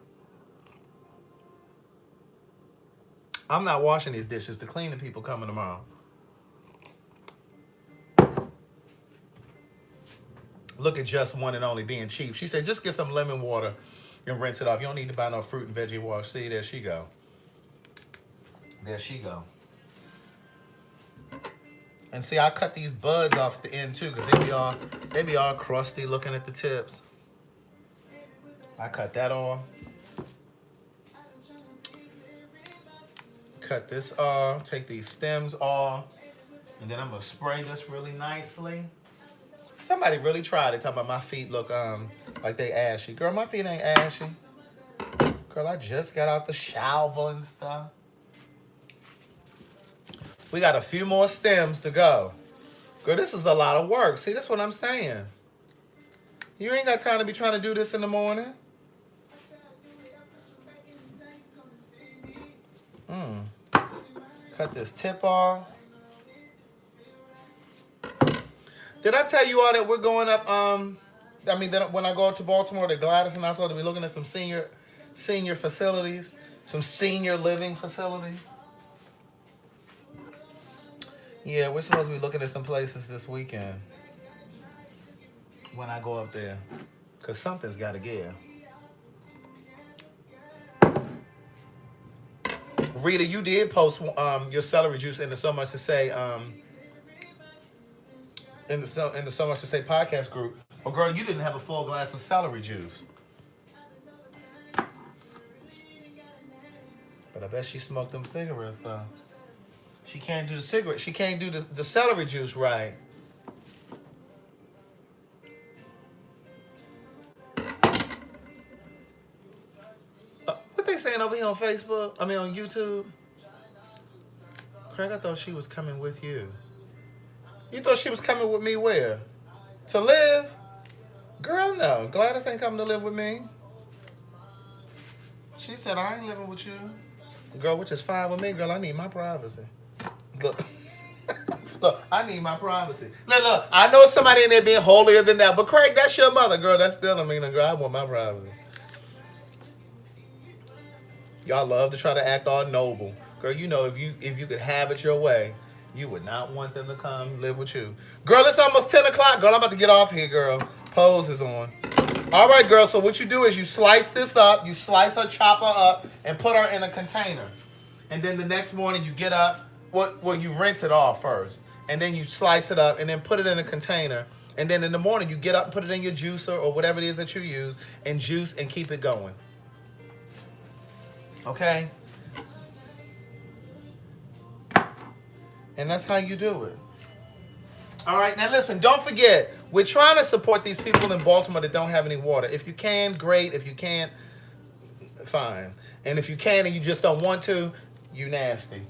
I'm not washing these dishes. The cleaning people coming tomorrow. Look at Just One and Only being cheap. She said, just get some lemon water and rinse it off. You don't need to buy no fruit and veggie wash. See, there she go. There she go. And see, I cut these buds off the end too, because they be all crusty looking at the tips. I cut that off. Cut this off. Take these stems off. And then I'm going to spray this really nicely. Somebody really tried it, talking about my feet look like they ashy. Girl, my feet ain't ashy. Girl, I just got out the shower and stuff. We got a few more stems to go. Girl, this is a lot of work. See, that's what I'm saying. You ain't got time to be trying to do this in the morning. Cut this tip off. Did I tell you all that we're going up, that when I go up to Baltimore, that Gladys and I are supposed to be looking at some senior facilities, some senior living facilities? Yeah, we're supposed to be looking at some places this weekend when I go up there, because something's got to give. Rita, you did post your celery juice in the So Much to Say in the So Much to Say podcast group. Well, girl, you didn't have a full glass of celery juice. But I bet she smoked them cigarettes though. She can't do the cigarette. She can't do the celery juice right. What they saying over here on Facebook? I mean on YouTube? Craig, I thought she was coming with you. You thought she was coming with me where? To live? Girl, no. Gladys ain't coming to live with me. She said, I ain't living with you. Girl, which is fine with me, girl. I need my privacy. Look. Look, I need my privacy. Look, I know somebody in there being holier than that, but Craig, that's your mother, girl. That's still a meaning, girl. I want my privacy. Y'all love to try to act all noble. Girl, you know if you could have it your way, you would not want them to come live with you. Girl, it's almost 10 o'clock. Girl, I'm about to get off here, girl. Pose is on. All right, girl, so what you do is you slice this up. You slice her, chop her up, and put her in a container. And then the next morning you get up. Well, you rinse it off first. And then you slice it up and then put it in a container. And then in the morning you get up and put it in your juicer or whatever it is that you use and juice and keep it going. Okay? And that's how you do it. All right, now listen, don't forget, we're trying to support these people in Baltimore that don't have any water. If you can, great. If you can't, fine. And if you can and you just don't want to, you nasty.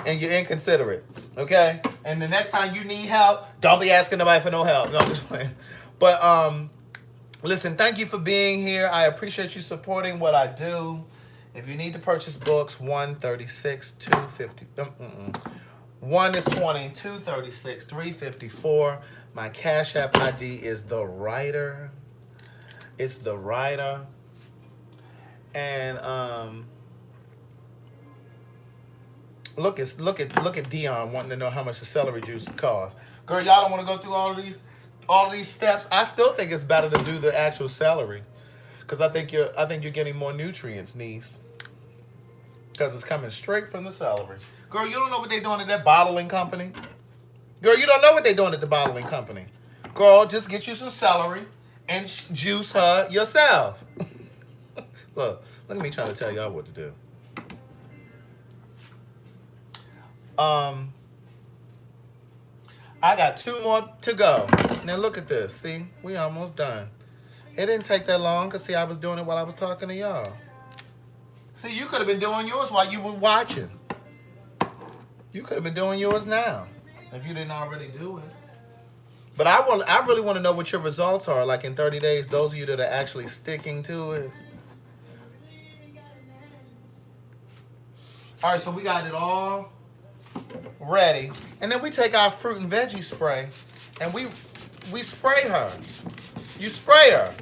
And you're inconsiderate, okay? And the next time you need help, don't be asking nobody for no help. No, I'm just playing. But listen, thank you for being here. I appreciate you supporting what I do. If you need to purchase books, 136 250. One is 20, 236, 354. My Cash App ID is the writer. It's the writer. And look at Dion wanting to know how much the celery juice costs. Girl, y'all don't want to go through all of these steps. I still think it's better to do the actual celery. Because I think you're getting more nutrients, niece. Because it's coming straight from the celery. Girl, you don't know what they're doing at that bottling company. Girl, you don't know what they're doing at the bottling company. Girl, just get you some celery and juice her yourself. Look at me trying to tell y'all what to do. I got 2 more to go. Now look at this. See, we almost done. It didn't take that long because, see, I was doing it while I was talking to y'all. See, you could have been doing yours while you were watching. You could have been doing yours now if you didn't already do it. But I really want to know what your results are, like in 30 days, those of you that are actually sticking to it. All right, so we got it all ready. And then we take our fruit and veggie spray and we spray her. You spray her.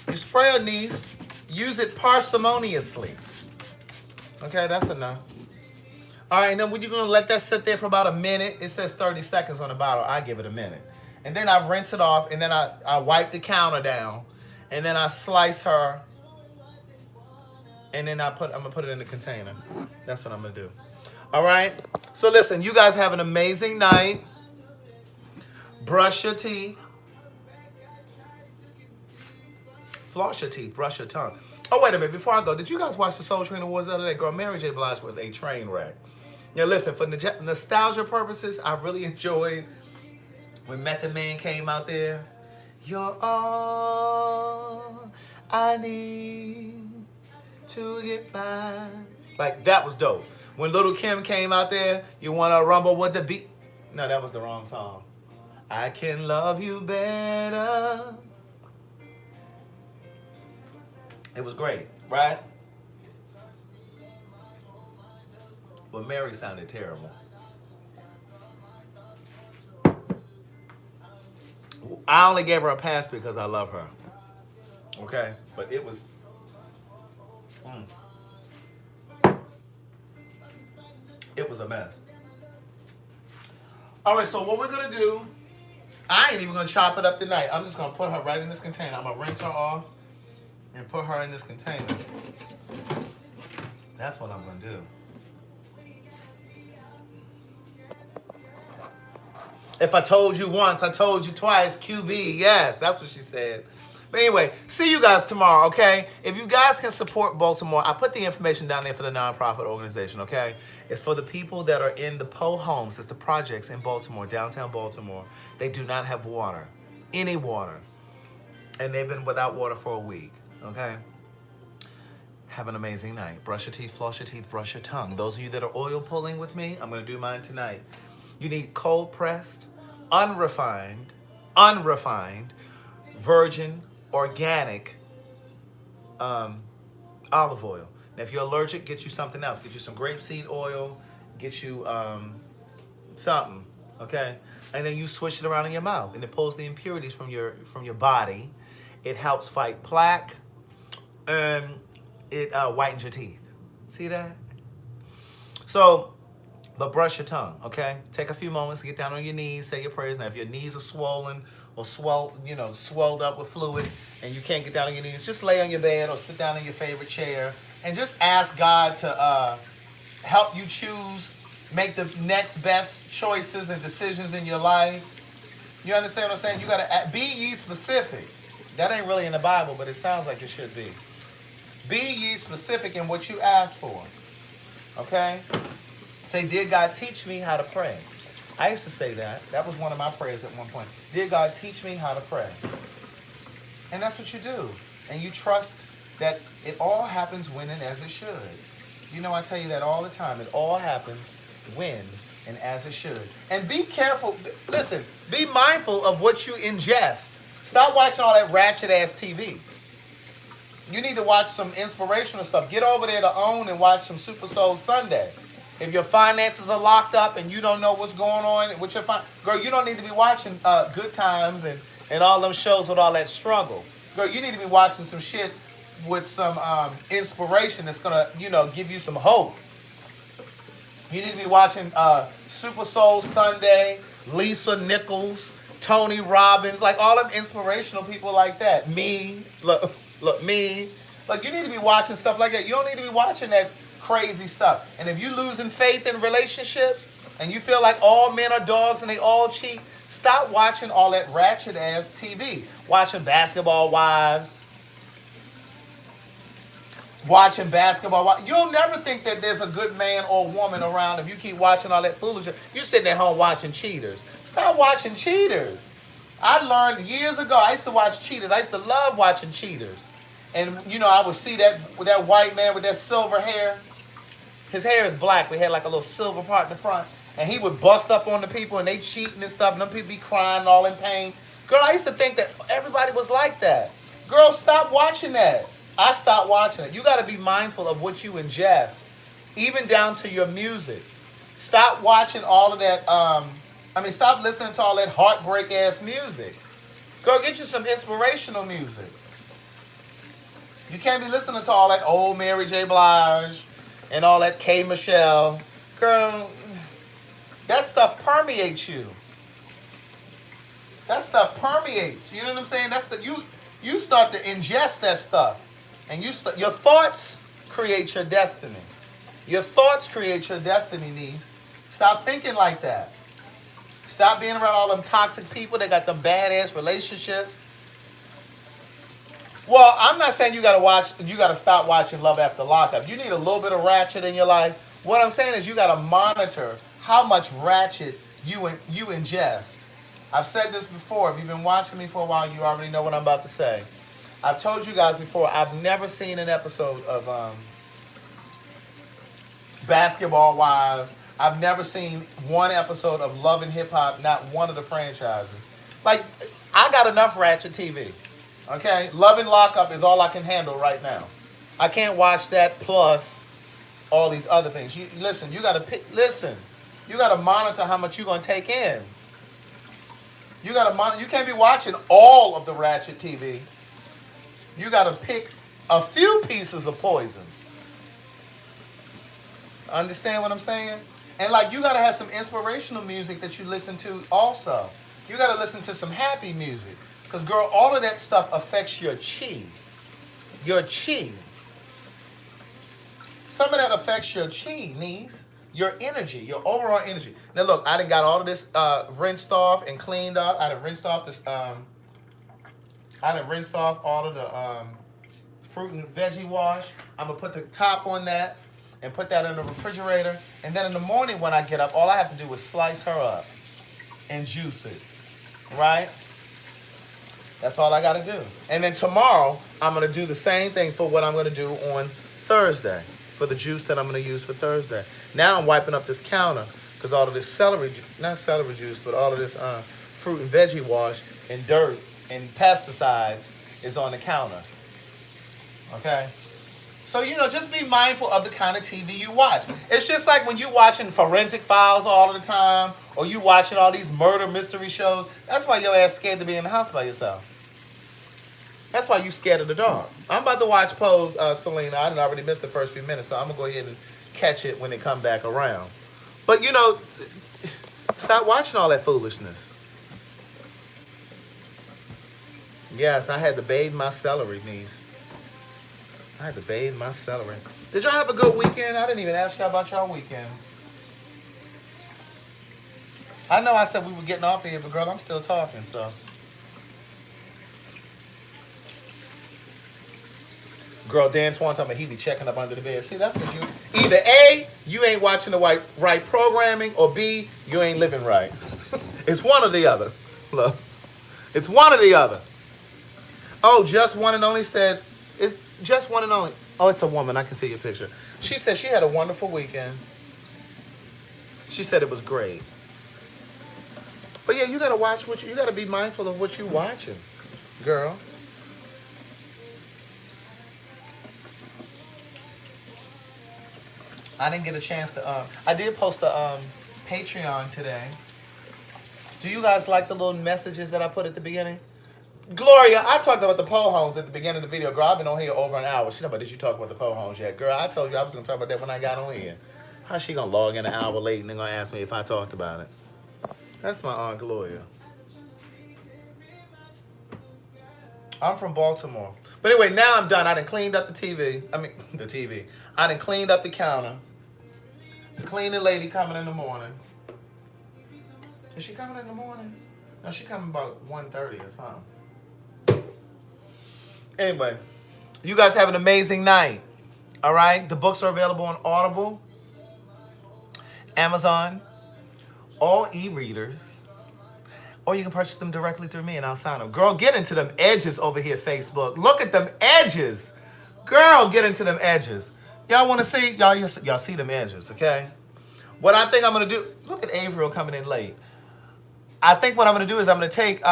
You spray her, niece. Use it parsimoniously. Okay, that's enough. All right, and then you're going to let that sit there for about a minute. It says 30 seconds on the bottle. I give it a minute. And then I rinse it off, and then I wipe the counter down. And then I slice her. And then I'm going to put it in the container. That's what I'm going to do. All right? So listen, you guys have an amazing night. Brush your teeth. Floss your teeth. Brush your tongue. Oh, wait a minute. Before I go, did you guys watch the Soul Train Awards the other day? Girl, Mary J. Blige was a train wreck. Now, listen, for nostalgia purposes, I really enjoyed when Method Man came out there. You're all I need to get by. Like, that was dope. When Little Kim came out there, you want to rumble with the beat. No, that was the wrong song. I can love you better. It was great, right? But Mary sounded terrible. I only gave her a pass because I love her. Okay? But it was... It was a mess. All right, so what we're going to do... I ain't even going to chop it up tonight. I'm just going to put her right in this container. I'm going to rinse her off and put her in this container. That's what I'm going to do. If I told you once, I told you twice. QB, yes, that's what she said. But anyway, see you guys tomorrow, okay? If you guys can support Baltimore, I put the information down there for the nonprofit organization, okay? It's for the people that are in the PO homes. It's the projects in Baltimore, downtown Baltimore. They do not have water, any water. And they've been without water for a week, okay? Have an amazing night. Brush your teeth, floss your teeth, brush your tongue. Those of you that are oil pulling with me, I'm going to do mine tonight. You need cold pressed, unrefined, virgin, organic olive oil. Now, if you're allergic, get you something else. Get you some grapeseed oil. Get you something, okay? And then you swish it around in your mouth, and it pulls the impurities from your body. It helps fight plaque, and it whitens your teeth. See that? So. But brush your tongue, okay? Take a few moments to get down on your knees, say your prayers. Now, if your knees are swollen or swelled up with fluid and you can't get down on your knees, just lay on your bed or sit down in your favorite chair and just ask God to help you choose, make the next best choices and decisions in your life. You understand what I'm saying? You got to be ye specific. That ain't really in the Bible, but it sounds like it should be. Be ye specific in what you ask for, okay? Say, dear God, teach me how to pray. I used to say that. That was one of my prayers at one point. Dear God, teach me how to pray. And that's what you do. And you trust that it all happens when and as it should. You know, I tell you that all the time. It all happens when and as it should. And be careful. Listen, be mindful of what you ingest. Stop watching all that ratchet-ass TV. You need to watch some inspirational stuff. Get over there to OWN and watch some Super Soul Sunday. If your finances are locked up and you don't know what's going on with your girl, you don't need to be watching Good Times and all them shows with all that struggle. Girl, you need to be watching some shit with some inspiration that's gonna, give you some hope. You need to be watching Super Soul Sunday, Lisa Nichols, Tony Robbins, like all them inspirational people like that. Me, look, me. Like, you need to be watching stuff like that. You don't need to be watching that crazy stuff. And if you're losing faith in relationships and you feel like all men are dogs and they all cheat, stop watching all that ratchet ass TV. Watching Basketball Wives. You'll never think that there's a good man or woman around if you keep watching all that foolishness. You're sitting at home watching cheaters. Stop watching cheaters. I learned years ago, I used to watch cheaters. I used to love watching cheaters. And, I would see that white man with that silver hair. His hair is black. We had like a little silver part in the front. And he would bust up on the people and they cheating and stuff. And them people be crying all in pain. Girl, I used to think that everybody was like that. Girl, stop watching that. I stopped watching it. You got to be mindful of what you ingest. Even down to your music. Stop watching all of that. Stop listening to all that heartbreak-ass music. Girl, get you some inspirational music. You can't be listening to all that old Mary J. Blige and all that K. Michelle. Girl, that stuff permeates you. That stuff permeates. You know what I'm saying? You start to ingest that stuff. And your thoughts create your destiny. Your thoughts create your destiny, niece. Stop thinking like that. Stop being around all them toxic people that got them badass relationships. Well, I'm not saying you gotta stop watching Love After Lockup. You need a little bit of ratchet in your life. What I'm saying is you gotta monitor how much ratchet you ingest. I've said this before. If you've been watching me for a while, you already know what I'm about to say. I've told you guys before, I've never seen an episode of Basketball Wives. I've never seen one episode of Love and Hip Hop, not one of the franchises. Like, I got enough ratchet TV. Okay? Love and Lockup is all I can handle right now. I can't watch that plus all these other things. Listen, you gotta monitor how much you're gonna take in. You can't be watching all of the ratchet TV. You gotta pick a few pieces of poison. Understand what I'm saying? And like, you gotta have some inspirational music that you listen to also. You gotta listen to some happy music. Because girl, all of that stuff affects your chi. Your chi. Some of that affects your chi, niece. Your energy, your overall energy. Now look, I done got all of this rinsed off and cleaned up. I done rinsed off all of the fruit and veggie wash. I'm gonna put the top on that and put that in the refrigerator. And then in the morning when I get up, all I have to do is slice her up and juice it, right? That's all I gotta do. And then tomorrow, I'm gonna do the same thing for what I'm gonna do on Thursday, for the juice that I'm gonna use for Thursday. Now I'm wiping up this counter because all of this not celery juice, but all of this fruit and veggie wash and dirt and pesticides is on the counter. Okay? So, just be mindful of the kind of TV you watch. It's just like when you watching Forensic Files all the time, or you watching all these murder mystery shows. That's why your ass scared to be in the house by yourself. That's why you scared of the dark. I'm about to watch Pose, Selena. I done already missed the first few minutes, so I'm going to go ahead and catch it when it come back around. But, stop watching all that foolishness. Yes, I had to bathe my celery, niece. I had to bathe my celery. Did y'all have a good weekend? I didn't even ask y'all about y'all weekends. I know I said we were getting off here, but girl, I'm still talking, so. Girl, Dan Twan talking about he be checking up under the bed. See, that's because either A, you ain't watching the right programming, or B, you ain't living right. It's one or the other. Look, it's one or the other. Oh, Just One and Only said, it's Just One and Only. Oh, it's a woman. I can see your picture. She said she had a wonderful weekend. She said it was great. But yeah, you gotta watch you gotta be mindful of what you watching, girl. I didn't get a chance to, I did post a Patreon today. Do you guys like the little messages that I put at the beginning? Gloria, I talked about the pole homes at the beginning of the video. Girl, I've been on here over an hour. She know, but did you talk about the pole homes yet? Girl, I told you I was going to talk about that when I got on here. How's she going to log in an hour late and then going to ask me if I talked about it? That's my Aunt Gloria. I'm from Baltimore. But anyway, now I'm done. I done cleaned up the TV. The TV. I done cleaned up the counter. The cleaning lady coming in the morning. Is she coming in the morning? No, she coming about 1:30 or something. Anyway, you guys have an amazing night. All right? The books are available on Audible, Amazon, all e-readers, or you can purchase them directly through me and I'll sign them. Girl, get into them edges over here, Facebook. Look at them edges. Girl, get into them edges. Y'all want to see? Y'all see them edges, okay? What I think I'm going to do, look at Averill coming in late. I think what I'm going to do is I'm going to take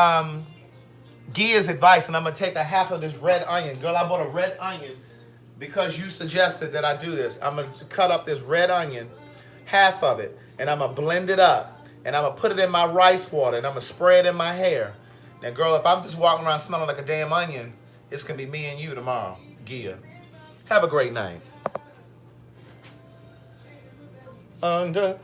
Gia's advice and I'm going to take a half of this red onion. Girl, I bought a red onion because you suggested that I do this. I'm going to cut up this red onion, half of it, and I'm going to blend it up. And I'm going to put it in my rice water and I'm going to spray it in my hair. Now, girl, if I'm just walking around smelling like a damn onion, it's going to be me and you tomorrow, Gia. Have a great night. Under